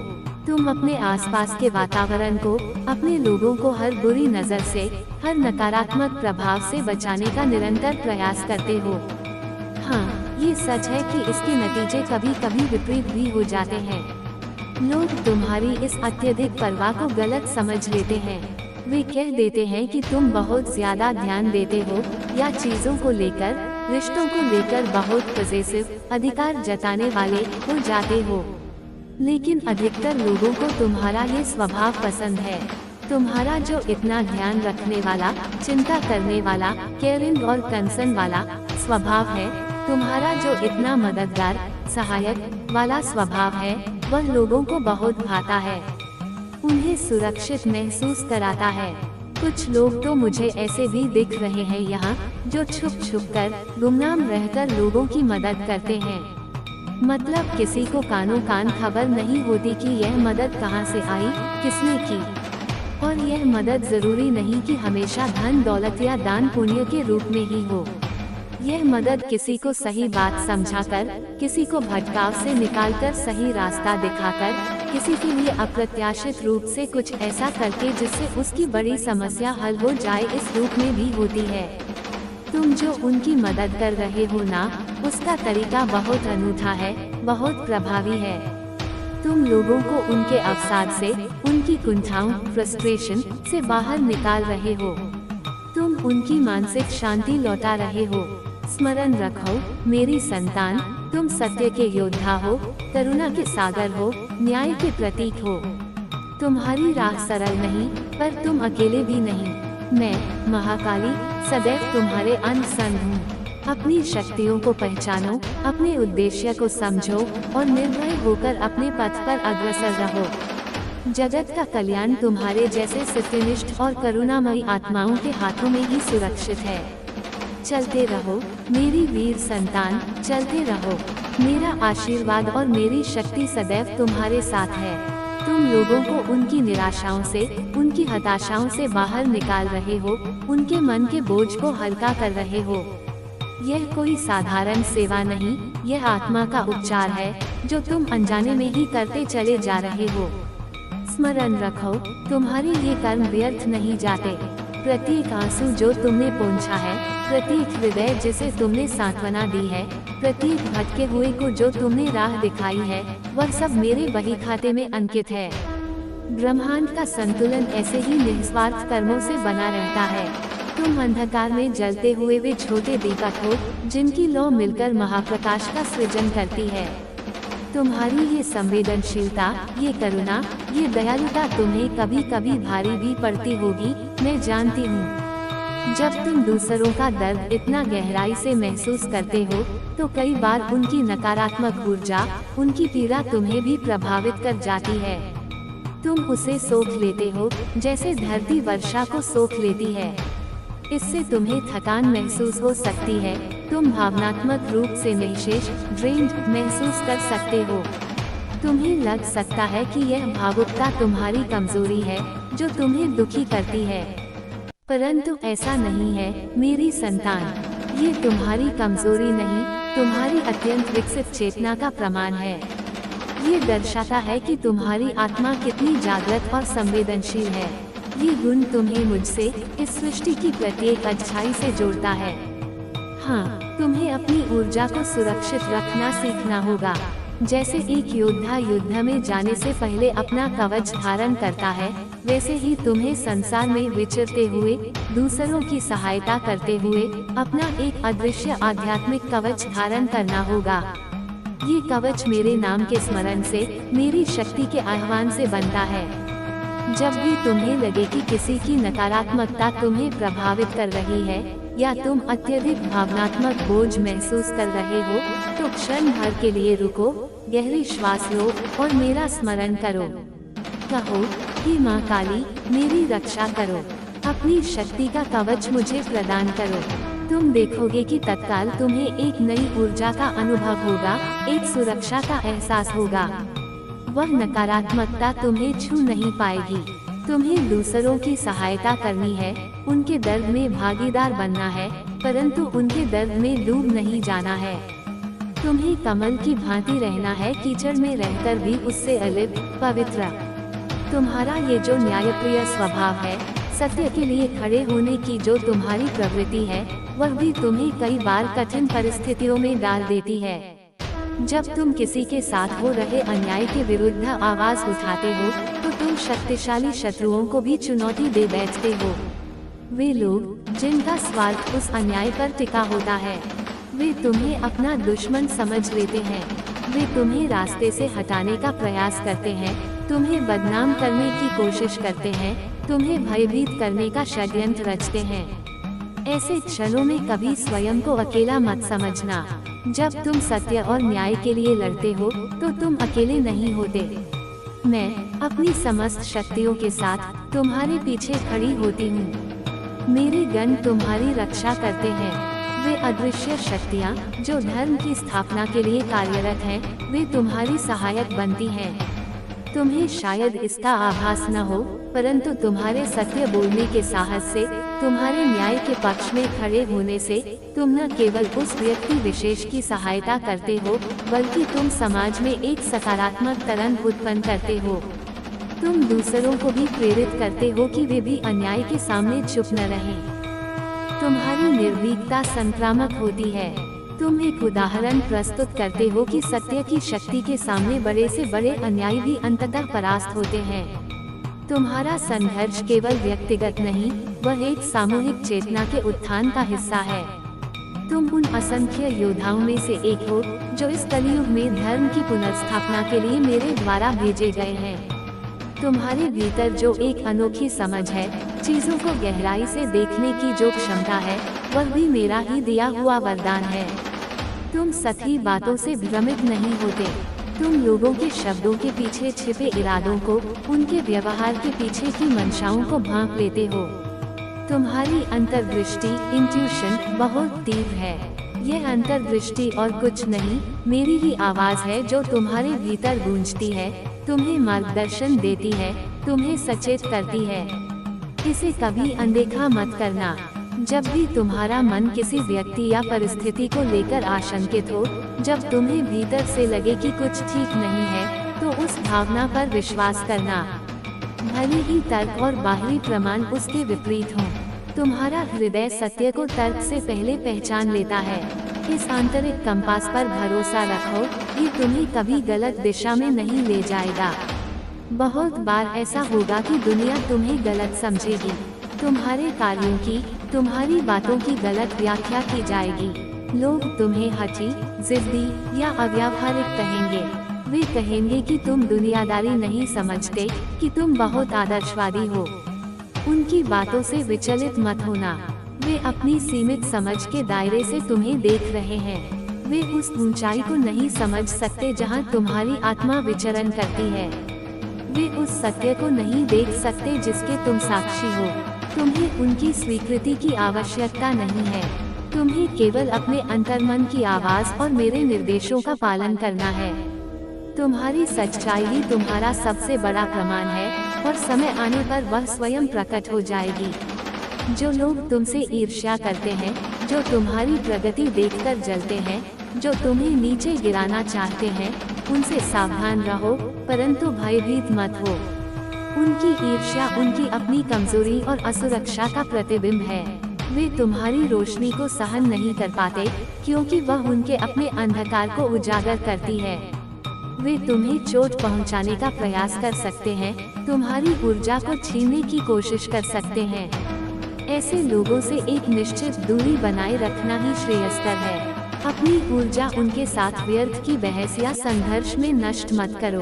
[SPEAKER 1] तुम अपने आसपास के वातावरण को, अपने लोगों को हर बुरी नजर से, हर नकारात्मक प्रभाव से बचाने का निरंतर प्रयास करते हो। हाँ, ये सच है कि इसके नतीजे कभी कभी विपरीत भी हो जाते हैं। लोग तुम्हारी इस अत्यधिक परवाह को गलत समझ लेते हैं। वे कह देते हैं कि तुम बहुत ज्यादा ध्यान देते हो, या चीजों को लेकर, रिश्तों को लेकर बहुत पॉजिटिव, अधिकार जताने वाले हो जाते हो। लेकिन अधिकतर लोगों को तुम्हारा ये स्वभाव पसंद है। तुम्हारा जो इतना ध्यान रखने वाला, चिंता करने वाला, केयरिंग और कंसर्न वाला स्वभाव है, तुम्हारा जो इतना मददगार, सहायक वाला स्वभाव है, वह लोगों को बहुत भाता है, उन्हें सुरक्षित महसूस कराता है। कुछ लोग तो मुझे ऐसे भी दिख रहे हैं यहाँ, जो छुप छुप कर, गुमनाम रहकर लोगों की मदद करते हैं। मतलब किसी को कानों कान खबर नहीं होती कि यह मदद कहाँ से आई, किसने की। और यह मदद जरूरी नहीं कि हमेशा धन दौलत या दान पुण्य के रूप में ही हो। यह मदद किसी को सही बात समझाकर, किसी को भटकाव से निकालकर सही रास्ता दिखाकर, किसी के लिए अप्रत्याशित रूप से कुछ ऐसा करके जिससे उसकी बड़ी समस्या हल हो जाए, इस रूप में भी होती है। तुम जो उनकी मदद कर रहे हो ना, उसका तरीका बहुत अनूठा है, बहुत प्रभावी है। तुम लोगों को उनके अवसाद से, उनकी कुंठाओं, फ्रस्ट्रेशन से बाहर निकाल रहे हो। तुम उनकी मानसिक शांति लौटा रहे हो। स्मरण रखो, मेरी संतान, तुम सत्य के योद्धा हो, करुणा के सागर हो, न्याय के प्रतीक हो। तुम्हारी राह सरल नहीं, पर तुम अकेले भी नहीं। मैं, महाकाली, सदैव तुम्हारे अंग संग हूँ। अपनी शक्तियों को पहचानो, अपने उद्देश्य को समझो और निर्भय होकर अपने पथ पर अग्रसर रहो। जगत का कल्याण तुम्हारे जैसे सत्यनिष्ठ और करुणामयी आत्माओं के हाथों में ही सुरक्षित है। चलते रहो मेरी वीर संतान, चलते रहो। मेरा आशीर्वाद और मेरी शक्ति सदैव तुम्हारे साथ है। तुम लोगों को उनकी निराशाओं से, उनकी हताशाओं से बाहर निकाल रहे हो, उनके मन के बोझ को हल्का कर रहे हो। यह कोई साधारण सेवा नहीं, यह आत्मा का उपचार है, जो तुम अनजाने में ही करते चले जा रहे हो। स्मरण रखो, तुम्हारे ये कर्म व्यर्थ नहीं जाते। प्रत्येक आंसू जो तुमने पोंछा है, प्रत्येक हृदय जिसे तुमने सांत्वना दी है, प्रत्येक भटके हुए को जो तुमने राह दिखाई है, वह सब मेरे बही खाते में अंकित है। ब्रह्मांड का संतुलन ऐसे ही निस्वार्थ कर्मों से बना रहता है। तुम अंधकार में जलते हुए वे छोटे दीपक हो जिनकी लौ मिलकर महाप्रकाश का सृजन करती है। तुम्हारी ये संवेदनशीलता, ये करुणा, ये दयालुता तुम्हें कभी कभी भारी भी पड़ती होगी, मैं जानती हूँ। जब तुम दूसरों का दर्द इतना गहराई से महसूस करते हो तो कई बार उनकी नकारात्मक ऊर्जा, उनकी पीड़ा तुम्हें भी प्रभावित कर जाती है। तुम उसे सोख लेते हो जैसे धरती वर्षा को सोख लेती है। इससे तुम्हें थकान महसूस हो सकती है, तुम भावनात्मक रूप से निःशेष, ड्रेन्ड महसूस कर सकते हो। तुम्हें लग सकता है कि यह भावुकता तुम्हारी कमजोरी है जो तुम्हें दुखी करती है, परंतु ऐसा नहीं है मेरी संतान। ये तुम्हारी कमजोरी नहीं, तुम्हारी अत्यंत विकसित चेतना का प्रमाण है। ये दर्शाता है कि तुम्हारी आत्मा कितनी जागृत और संवेदनशील है। ये गुण तुम्हें मुझसे, इस सृष्टि की प्रत्येक अच्छाई से जोड़ता है। हाँ, तुम्हें अपनी ऊर्जा को सुरक्षित रखना सीखना होगा। जैसे एक योद्धा युद्ध में जाने से पहले अपना कवच धारण करता है, वैसे ही तुम्हें संसार में विचरते हुए, दूसरों की सहायता करते हुए अपना एक अदृश्य आध्यात्मिक कवच धारण करना होगा। ये कवच मेरे नाम के स्मरण से, मेरी शक्ति के आह्वान से बनता है। जब भी तुम्हें लगे कि किसी की नकारात्मकता तुम्हें प्रभावित कर रही है या तुम अत्यधिक भावनात्मक बोझ महसूस कर रहे हो, तो क्षण भर के लिए रुको, गहरी श्वास लो और मेरा स्मरण करो। कहो कि माँ काली, मेरी रक्षा करो, अपनी शक्ति का कवच मुझे प्रदान करो। तुम देखोगे कि तत्काल तुम्हें एक नई ऊर्जा का अनुभव होगा, एक सुरक्षा का एहसास होगा। वह नकारात्मकता तुम्हें छू नहीं पाएगी। तुम्हें दूसरों की सहायता करनी है, उनके दर्द में भागीदार बनना है, परंतु उनके दर्द में डूब नहीं जाना है। तुम्हें कमल की भांति रहना है, कीचड़ में रहकर भी उससे अलिप्त, पवित्र। तुम्हारा ये जो न्यायप्रिय स्वभाव है, सत्य के लिए खड़े होने की जो तुम्हारी प्रवृत्ति है, वह भी तुम्हें कई बार कठिन परिस्थितियों में डाल देती है। जब तुम किसी के साथ हो रहे अन्याय के विरुद्ध आवाज उठाते हो तो तुम शक्तिशाली शत्रुओं को भी चुनौती दे बैठते हो। वे लोग जिनका स्वार्थ उस अन्याय पर टिका होता है, वे तुम्हें अपना दुश्मन समझ लेते हैं। वे तुम्हें रास्ते से हटाने का प्रयास करते हैं, तुम्हें बदनाम करने की कोशिश करते हैं, तुम्हें भयभीत करने का षड्यंत्र रचते हैं। ऐसे क्षणों में कभी स्वयं को अकेला मत समझना। जब तुम सत्य और न्याय के लिए लड़ते हो तो तुम अकेले नहीं होते। मैं अपनी समस्त शक्तियों के साथ तुम्हारे पीछे खड़ी होती हूँ। मेरे गण तुम्हारी रक्षा करते हैं। वे अदृश्य शक्तियाँ जो धर्म की स्थापना के लिए कार्यरत हैं, वे तुम्हारी सहायक बनती हैं। तुम्हें शायद इसका आभास न हो, परंतु तुम्हारे सत्य बोलने के साहस से, तुम्हारे न्याय के पक्ष में खड़े होने से तुम न केवल उस व्यक्ति विशेष की सहायता करते हो, बल्कि तुम समाज में एक सकारात्मक तरंग उत्पन्न करते हो। तुम दूसरों को भी प्रेरित करते हो कि वे भी अन्याय के सामने चुप न रहें। तुम्हारी निर्भीकता संक्रामक होती है। तुम एक उदाहरण प्रस्तुत करते हो कि सत्य की शक्ति के सामने बड़े से बड़े अन्याय भी अंततः परास्त होते हैं। तुम्हारा संघर्ष केवल व्यक्तिगत नहीं, वह एक सामूहिक चेतना के उत्थान का हिस्सा है। तुम उन असंख्य योद्धाओं में से एक हो जो इस कलयुग में धर्म की पुनर्स्थापना के लिए मेरे द्वारा भेजे गए हैं। तुम्हारे भीतर जो एक अनोखी समझ है, चीजों को गहराई से देखने की जो क्षमता है, वह भी मेरा ही दिया हुआ वरदान है। तुम सतही बातों से भ्रमित नहीं होते। तुम लोगों के शब्दों के पीछे छिपे इरादों को, उनके व्यवहार के पीछे की मंशाओं को भांप लेते हो। तुम्हारी अंतर्दृष्टि, इंट्यूशन बहुत तीव्र है। यह अंतर्दृष्टि और कुछ नहीं, मेरी ही आवाज है जो तुम्हारे भीतर गूंजती है, तुम्हें मार्गदर्शन देती है, तुम्हें सचेत करती है। इसे कभी अनदेखा मत करना। जब भी तुम्हारा मन किसी व्यक्ति या परिस्थिति को लेकर आशंकित हो, जब तुम्हें भीतर से लगे कि कुछ ठीक नहीं है, तो उस भावना पर विश्वास करना, भले ही तर्क और बाहरी प्रमाण उसके विपरीत हों। तुम्हारा हृदय सत्य को तर्क से पहले पहचान लेता है। इस आंतरिक कंपास पर भरोसा रखो, ये तुम्हें कभी गलत दिशा में नहीं ले जाएगा। बहुत बार ऐसा होगा कि दुनिया तुम्हें गलत समझेगी, तुम्हारे कार्यों की, तुम्हारी बातों की गलत व्याख्या की जाएगी। लोग तुम्हें हठी, जिद्दी या अव्यावहारिक कहेंगे। वे कहेंगे कि तुम दुनियादारी नहीं समझते, कि तुम बहुत आदर्शवादी हो। उनकी बातों से विचलित मत होना। वे अपनी सीमित समझ के दायरे से तुम्हें देख रहे हैं। वे उस ऊंचाई को नहीं समझ सकते जहां तुम्हारी आत्मा विचरण करती है। वे उस सत्य को नहीं देख सकते जिसके तुम साक्षी हो। तुम्हें उनकी स्वीकृति की आवश्यकता नहीं है। तुम्हें केवल अपने अंतर्मन की आवाज और मेरे निर्देशों का पालन करना है। तुम्हारी सच्चाई ही तुम्हारा सबसे बड़ा प्रमाण है, और समय आने पर वह स्वयं प्रकट हो जाएगी। जो लोग तुमसे ईर्ष्या करते हैं, जो तुम्हारी प्रगति देखकर जलते हैं, जो तुम्हें नीचे गिराना चाहते हैं, उनसे सावधान रहो, परंतु भयभीत मत हो। उनकी ईर्ष्या उनकी अपनी कमजोरी और असुरक्षा का प्रतिबिंब है। वे तुम्हारी रोशनी को सहन नहीं कर पाते, क्योंकि वह उनके अपने अंधकार को उजागर करती है। वे तुम्हें चोट पहुंचाने का प्रयास कर सकते हैं, तुम्हारी ऊर्जा को छीनने की कोशिश कर सकते हैं। ऐसे लोगों से एक निश्चित दूरी बनाए रखना ही श्रेयस्कर है। अपनी ऊर्जा उनके साथ व्यर्थ की बहस या संघर्ष में नष्ट मत करो।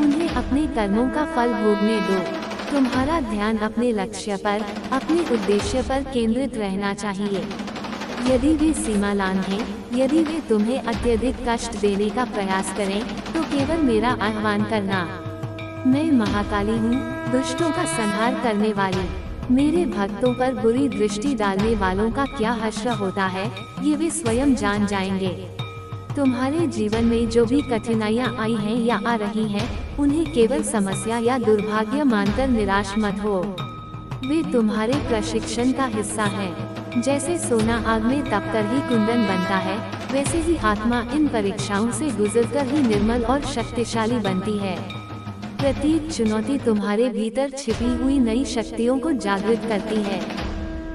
[SPEAKER 1] उन्हें अपने कर्मों का फल भोगने दो। तुम्हारा ध्यान अपने लक्ष्य पर, अपने उद्देश्य पर केंद्रित रहना चाहिए। यदि वे सीमा लांघें, यदि वे तुम्हें अत्यधिक कष्ट देने का प्रयास करें, तो केवल मेरा आह्वान करना। मैं महाकाली हूँ, दुष्टों का संहार करने वाली। मेरे भक्तों पर बुरी दृष्टि डालने वालों का क्या हश्र होता है, ये वे स्वयं जान जाएंगे। तुम्हारे जीवन में जो भी कठिनाइयाँ आई हैं या आ रही हैं, उन्हें केवल समस्या या दुर्भाग्य मानकर निराश मत हो। वे तुम्हारे प्रशिक्षण का हिस्सा हैं। जैसे सोना आग में तपकर ही कुंदन बनता है, वैसे ही आत्मा इन परीक्षाओं से गुजरकर ही निर्मल और शक्तिशाली बनती है। प्रत्येक चुनौती तुम्हारे भीतर छिपी हुई नई शक्तियों को जागृत करती है।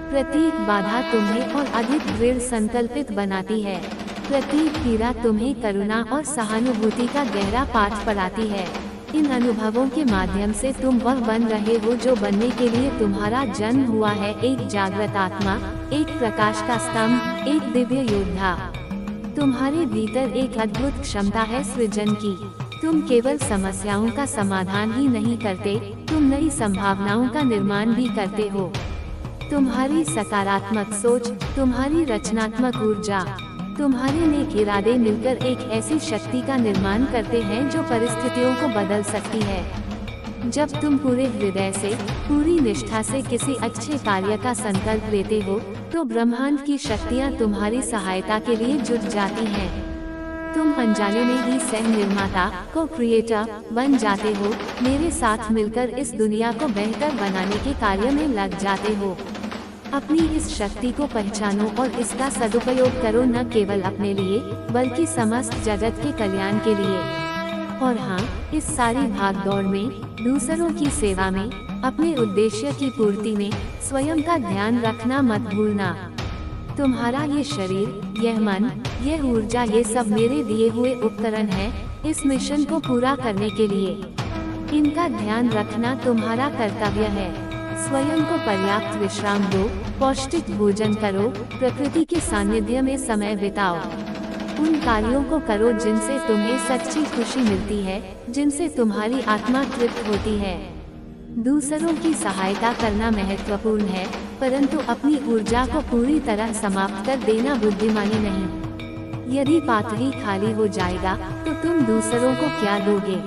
[SPEAKER 1] प्रत्येक बाधा तुम्हें और अधिक दृढ़ संकल्पित बनाती है। प्रत्येक पीड़ा तुम्हें करुणा और सहानुभूति का गहरा पाठ पढ़ाती है। इन अनुभवों के माध्यम से तुम वह बन रहे हो जो बनने के लिए तुम्हारा जन्म हुआ है, एक जागृत आत्मा, एक प्रकाश का स्तंभ, एक दिव्य योद्धा। तुम्हारे भीतर एक अद्भुत क्षमता है सृजन की। तुम केवल समस्याओं का समाधान ही नहीं करते, तुम नई संभावनाओं का निर्माण भी करते हो। तुम्हारी सकारात्मक सोच, तुम्हारी रचनात्मक ऊर्जा, तुम्हारे नेक इरादे मिलकर एक ऐसी शक्ति का निर्माण करते हैं जो परिस्थितियों को बदल सकती है। जब तुम पूरे हृदय से, पूरी निष्ठा से किसी अच्छे कार्य का संकल्प लेते हो, तो ब्रह्मांड की शक्तियाँ तुम्हारी सहायता के लिए जुट जाती हैं। तुम अनजाने में ही सह निर्माता, को क्रिएटर बन जाते हो। मेरे साथ मिलकर इस दुनिया को बेहतर बनाने के कार्य में लग जाते हो। अपनी इस शक्ति को पहचानो और इसका सदुपयोग करो, न केवल अपने लिए, बल्कि समस्त जगत के कल्याण के लिए। और हाँ, इस सारी भागदौड़ में, दूसरों की सेवा में, अपने उद्देश्य की पूर्ति में स्वयं का ध्यान रखना मत भूलना। तुम्हारा ये शरीर, यह मन, यह ऊर्जा, ये सब मेरे दिए हुए उपकरण हैं, इस मिशन को पूरा करने के लिए। इनका ध्यान रखना तुम्हारा कर्तव्य है। स्वयं को पर्याप्त विश्राम दो, पौष्टिक भोजन करो, प्रकृति के सानिध्य में समय बिताओ। उन कार्यों को करो जिनसे तुम्हें सच्ची खुशी मिलती है, जिनसे तुम्हारी आत्मा तृप्त होती है। दूसरों की सहायता करना महत्वपूर्ण है, परंतु अपनी ऊर्जा को पूरी तरह समाप्त कर देना बुद्धिमानी नहीं। यदि पात्र ही खाली हो जाएगा, तो तुम दूसरों को क्या दोगे?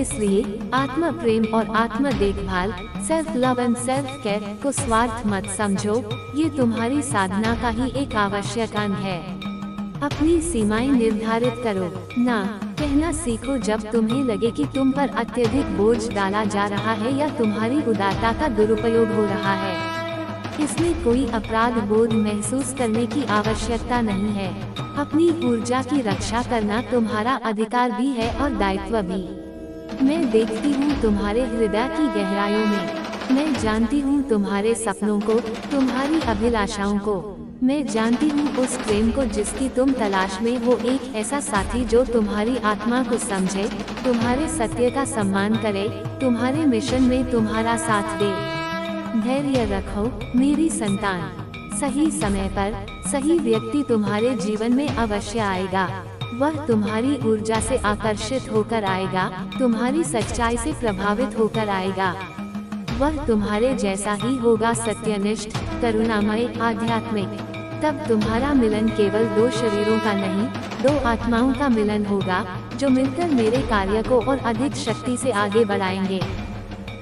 [SPEAKER 1] इसलिए आत्म प्रेम और आत्म देखभाल, self love and self care को स्वार्थ मत समझो, ये तुम्हारी साधना का ही एक आवश्यक अंग है। अपनी सीमाएं निर्धारित करो। ना कहना सीखो जब तुम्हें लगे कि तुम पर अत्यधिक बोझ डाला जा रहा है या तुम्हारी उदारता का दुरुपयोग हो रहा है। इसमें कोई अपराध बोध महसूस करने की आवश्यकता नहीं है। अपनी ऊर्जा की रक्षा करना तुम्हारा अधिकार भी है और दायित्व भी। मैं देखती हूँ तुम्हारे हृदय की गहराइयों में। मैं जानती हूँ तुम्हारे सपनों को, तुम्हारी अभिलाषाओं को। मैं जानती हूँ उस प्रेम को जिसकी तुम तलाश में हो, एक ऐसा साथी जो तुम्हारी आत्मा को समझे, तुम्हारे सत्य का सम्मान करे, तुम्हारे मिशन में तुम्हारा साथ दे। धैर्य रखो मेरी संतान, सही समय पर सही व्यक्ति तुम्हारे जीवन में अवश्य आएगा। वह तुम्हारी ऊर्जा से आकर्षित होकर आएगा, तुम्हारी सच्चाई से प्रभावित होकर आएगा। वह तुम्हारे जैसा ही होगा, सत्यनिष्ठ, करुणामय, आध्यात्मिक। तब तुम्हारा मिलन केवल दो शरीरों का नहीं, दो आत्माओं का मिलन होगा, जो मिलकर मेरे कार्य को और अधिक शक्ति से आगे बढ़ाएंगे।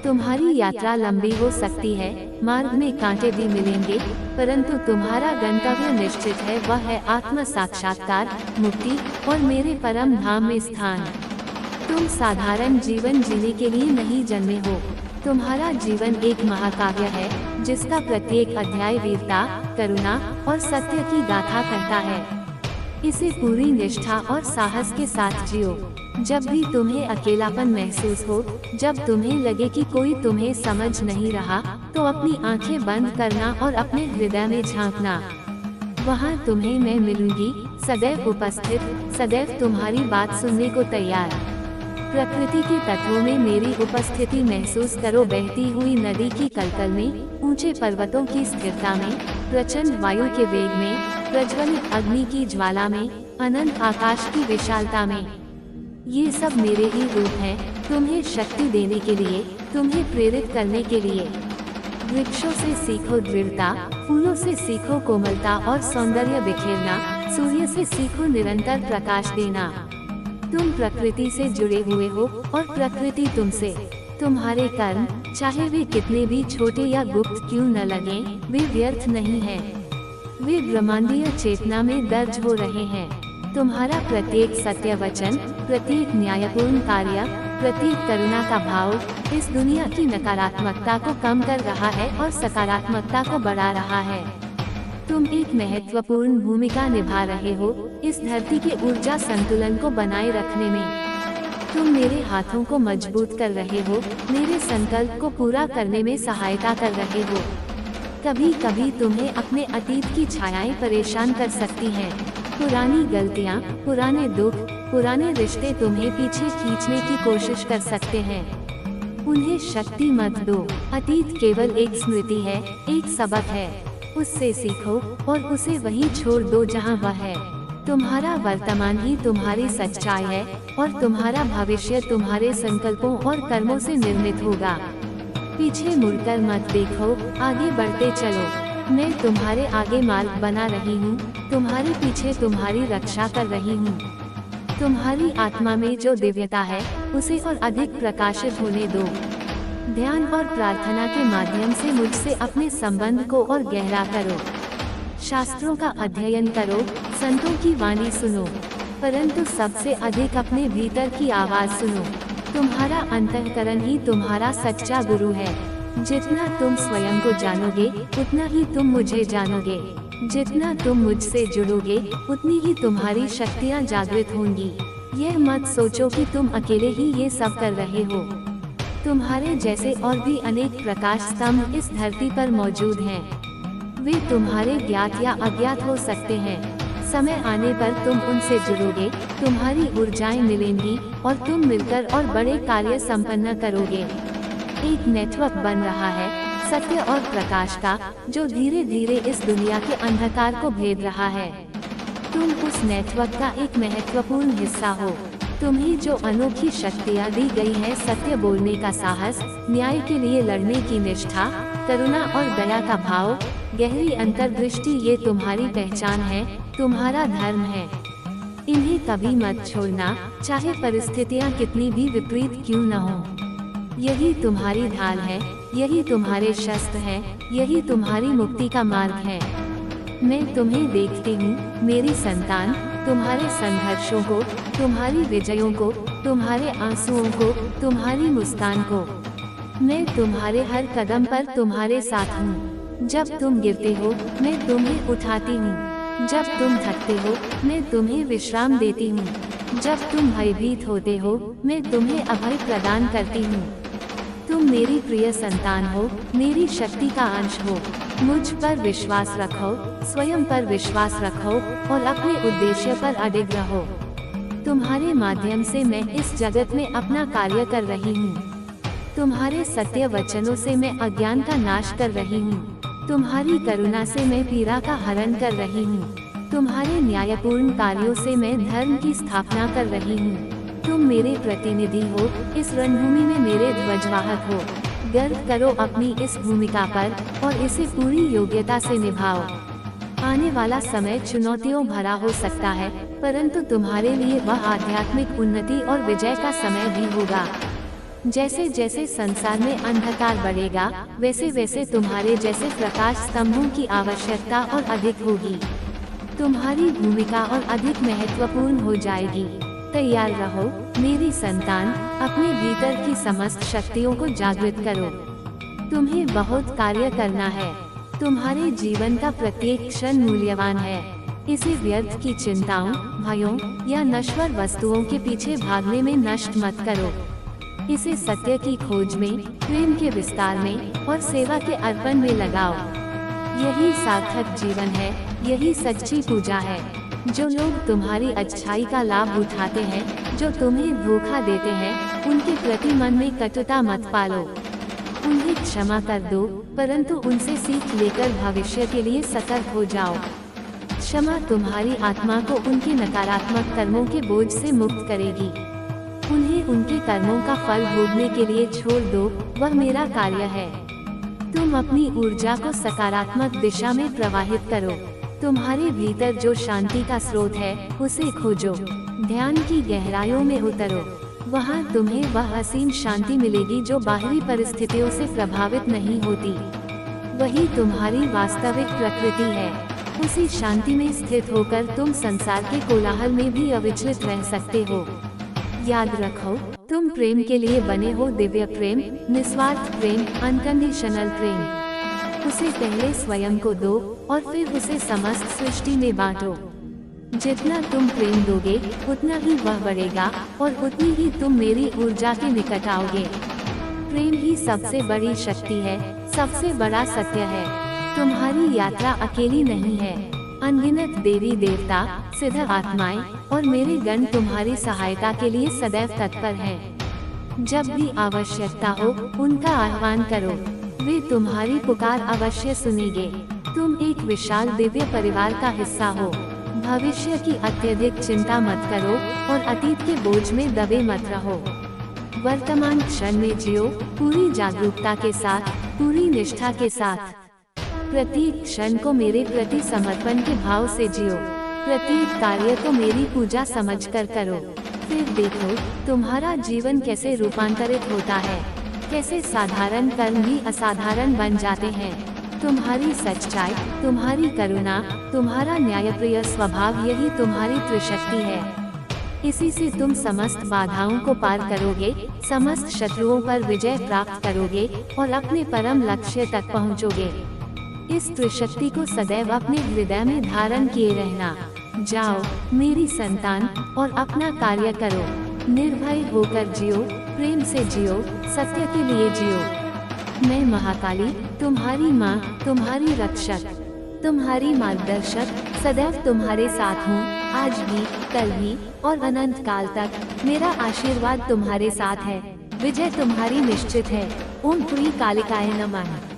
[SPEAKER 1] तुम्हारी यात्रा लंबी हो सकती है, मार्ग में कांटे भी मिलेंगे, परंतु तुम्हारा गंतव्य निश्चित है, वह है आत्म साक्षात्कार, मुक्ति और मेरे परम धाम में स्थान। तुम साधारण जीवन जीने के लिए नहीं जन्मे हो। तुम्हारा जीवन एक महाकाव्य है, जिसका प्रत्येक अध्याय वीरता, करुणा और सत्य की गाथा कहता है। इसे पूरी निष्ठा और साहस के साथ जियो। जब भी तुम्हें अकेलापन महसूस हो, जब तुम्हें लगे कि कोई तुम्हें समझ नहीं रहा, तो अपनी आंखें बंद करना और अपने हृदय में झांकना। वहाँ तुम्हें मैं मिलूंगी, सदैव उपस्थित, सदैव तुम्हारी बात सुनने को तैयार। प्रकृति के तत्वों में मेरी उपस्थिति महसूस करो, बहती हुई नदी की कलकल में, ऊंचे पर्वतों की स्थिरता में, प्रचंड वायु के वेग में, प्रज्वलित अग्नि की ज्वाला में, अनंत आकाश की विशालता में। ये सब मेरे ही रूप हैं, तुम्हें शक्ति देने के लिए, तुम्हें प्रेरित करने के लिए। वृक्षों से सीखो दृढ़ता, फूलों से सीखो कोमलता और सौंदर्य बिखेरना, सूर्य से सीखो निरंतर प्रकाश देना। तुम प्रकृति से जुड़े हुए हो और प्रकृति तुमसे। तुम्हारे कर्म, चाहे वे कितने भी छोटे या गुप्त क्यों न लगें, वे व्यर्थ नहीं हैं। वे ब्रह्मांडीय चेतना में दर्ज हो रहे हैं। तुम्हारा प्रत्येक सत्य वचन, प्रत्येक न्यायपूर्ण कार्य, प्रत्येक करुणा का भाव इस दुनिया की नकारात्मकता को कम कर रहा है और सकारात्मकता को बढ़ा रहा है। तुम एक महत्वपूर्ण भूमिका निभा रहे हो इस धरती के ऊर्जा संतुलन को बनाए रखने में। तुम मेरे हाथों को मजबूत कर रहे हो, मेरे संकल्प को पूरा करने में सहायता कर रहे हो। कभी कभी तुम्हें अपने अतीत की छायाएं परेशान कर सकती हैं। पुरानी गलतियां, पुराने दुख, पुराने रिश्ते तुम्हें पीछे खींचने की कोशिश कर सकते हैं। उन्हें शक्ति मत दो। अतीत केवल एक स्मृति है, एक सबक है। उससे सीखो और उसे वहीं छोड़ दो जहां वह है। तुम्हारा वर्तमान ही तुम्हारी सच्चाई है और तुम्हारा भविष्य तुम्हारे संकल्पों और कर्मों से निर्मित होगा। पीछे मुड़कर मत देखो, आगे बढ़ते चलो। मैं तुम्हारे आगे मार्ग बना रही हूँ, तुम्हारे पीछे तुम्हारी रक्षा कर रही हूँ। तुम्हारी आत्मा में जो दिव्यता है, उसे और अधिक प्रकाशित होने दो। ध्यान और प्रार्थना के माध्यम से मुझसे अपने संबंध को और गहरा करो। शास्त्रों का अध्ययन करो, संतों की वाणी सुनो, परंतु सबसे अधिक अपने भीतर की आवाज सुनो। तुम्हारा अंतःकरण ही तुम्हारा सच्चा गुरु है। जितना तुम स्वयं को जानोगे, उतना ही तुम मुझे जानोगे। जितना तुम मुझसे जुड़ोगे, उतनी ही तुम्हारी शक्तियाँ जागृत होंगी। यह मत सोचो कि तुम अकेले ही ये सब कर रहे हो। तुम्हारे जैसे और भी अनेक प्रकाश स्तंभ इस धरती पर मौजूद हैं। वे तुम्हारे ज्ञात या अज्ञात हो सकते हैं। समय आने पर तुम उनसे जुड़ोगे, तुम्हारी ऊर्जाएं मिलेंगी और तुम मिलकर और बड़े कार्य संपन्न करोगे। एक नेटवर्क बन रहा है, सत्य और प्रकाश का, जो धीरे धीरे इस दुनिया के अंधकार को भेद रहा है। तुम उस नेटवर्क का एक महत्वपूर्ण हिस्सा हो। तुम्हें जो अनोखी शक्तियाँ दी गई है, सत्य बोलने का साहस, न्याय के लिए लड़ने की निष्ठा, करुणा और दया का भाव, गहरी अंतर्दृष्टि, ये तुम्हारी पहचान है, तुम्हारा धर्म है। इन्हें कभी मत छोड़ना, चाहे परिस्थितियाँ कितनी भी विपरीत क्यों न हो। यही तुम्हारी ढाल है, यही तुम्हारे शस्त्र है, यही तुम्हारी मुक्ति का मार्ग है। मैं तुम्हें देखती हूँ मेरी संतान, तुम्हारे संघर्षों को, तुम्हारी विजयों को, तुम्हारे आंसुओं को, तुम्हारी मुस्कान को। मैं तुम्हारे हर कदम पर तुम्हारे साथ हूँ। जब तुम गिरते हो, मैं तुम्हें उठाती हूँ। जब तुम थकते हो, मैं तुम्हें विश्राम देती हूँ। जब तुम भयभीत होते हो, मैं तुम्हें अभय प्रदान करती हूँ। तुम मेरी प्रिय संतान हो, मेरी शक्ति का अंश हो। मुझ पर विश्वास रखो, स्वयं पर विश्वास रखो और अपने उद्देश्य पर अडिग रहो। तुम्हारे माध्यम से मैं इस जगत में अपना कार्य कर रही हूँ। तुम्हारे सत्य वचनों से मैं अज्ञान का नाश कर रही हूँ। तुम्हारी करुणा से मैं पीड़ा का हरण कर रही हूँ। तुम्हारे न्यायपूर्ण कार्यों से मैं धर्म की स्थापना कर रही हूँ। तुम मेरे प्रतिनिधि हो, इस रणभूमि में मेरे ध्वजवाहक हो। गर्व करो अपनी इस भूमिका पर और इसे पूरी योग्यता से निभाओ। आने वाला समय चुनौतियों भरा हो सकता है, परंतु तुम्हारे लिए वह आध्यात्मिक उन्नति और विजय का समय भी होगा। जैसे जैसे संसार में अंधकार बढ़ेगा, वैसे वैसे तुम्हारे जैसे प्रकाश स्तंभों की आवश्यकता और अधिक होगी। तुम्हारी भूमिका और अधिक महत्वपूर्ण हो जाएगी। तैयार रहो मेरी संतान, अपने भीतर की समस्त शक्तियों को जागृत करो। तुम्हें बहुत कार्य करना है। तुम्हारे जीवन का प्रत्येक क्षण मूल्यवान है। इसे व्यर्थ की चिंताओं, भयों या नश्वर वस्तुओं के पीछे भागने में नष्ट मत करो। इसे सत्य की खोज में, प्रेम के विस्तार में और सेवा के अर्पण में लगाओ। यही सार्थक जीवन है, यही सच्ची पूजा है। जो लोग तुम्हारी अच्छाई का लाभ उठाते हैं, जो तुम्हें धोखा देते हैं, उनके प्रति मन में कटुता मत पालो। उन्हें क्षमा कर दो, परंतु उनसे सीख लेकर भविष्य के लिए सतर्क हो जाओ। क्षमा तुम्हारी आत्मा को उनके नकारात्मक कर्मों के बोझ से मुक्त करेगी। उन्हें उनके कर्मों का फल भोगने के लिए छोड़ दो, वह मेरा कार्य है। तुम अपनी ऊर्जा को सकारात्मक दिशा में प्रवाहित करो। तुम्हारे भीतर जो शांति का स्रोत है, उसे खोजो। ध्यान की गहराइयों में उतरो। वहाँ तुम्हें वह असीम शांति मिलेगी जो बाहरी परिस्थितियों से प्रभावित नहीं होती। वही तुम्हारी वास्तविक प्रकृति है। उसी शांति में स्थित होकर तुम संसार के कोलाहल में भी अविचलित रह सकते हो। याद रखो, तुम प्रेम के लिए बने हो। दिव्य प्रेम, निस्वार्थ प्रेम, अनकंडीशनल प्रेम। उसे पहले स्वयं को दो और फिर उसे समस्त सृष्टि में बांटो। जितना तुम प्रेम दोगे, उतना ही वह बढ़ेगा और उतनी ही तुम मेरी ऊर्जा के निकट आओगे। प्रेम ही सबसे बड़ी शक्ति है, सबसे बड़ा सत्य है। तुम्हारी यात्रा अकेली नहीं है। अनगिनत देवी देवता, सिद्ध आत्माएं और मेरे गण तुम्हारी सहायता के लिए सदैव तत्पर हैं। जब भी आवश्यकता हो, उनका आह्वान करो। वे तुम्हारी पुकार अवश्य सुनेंगे। तुम एक विशाल दिव्य परिवार का हिस्सा हो। भविष्य की अत्यधिक चिंता मत करो और अतीत के बोझ में दबे मत रहो। वर्तमान क्षण में जियो, पूरी जागरूकता के साथ, पूरी निष्ठा के साथ। प्रत्येक क्षण को मेरे प्रति समर्पण के भाव से जियो। प्रत्येक कार्य को मेरी पूजा समझकर करो। फिर देखो तुम्हारा जीवन कैसे रूपांतरित होता है, कैसे साधारण कर्म भी असाधारण बन जाते हैं। तुम्हारी सच्चाई, तुम्हारी करुणा, तुम्हारा न्यायप्रिय स्वभाव, यही तुम्हारी त्रिशक्ति है। इसी से तुम समस्त बाधाओं को पार करोगे, समस्त शत्रुओं पर विजय प्राप्त करोगे और अपने परम लक्ष्य तक पहुंचोगे। इस त्रिशक्ति को सदैव अपने हृदय में धारण किए रहना। जाओ मेरी संतान और अपना कार्य करो। निर्भय होकर जियो, प्रेम से जियो, सत्य के लिए जियो। मैं महाकाली, तुम्हारी माँ, तुम्हारी रक्षक, तुम्हारी मार्गदर्शक, सदैव तुम्हारे साथ हूँ। आज भी, कल भी और अनंत काल तक मेरा आशीर्वाद तुम्हारे साथ है। विजय तुम्हारी निश्चित है। ओम श्री कालिकाय नमः।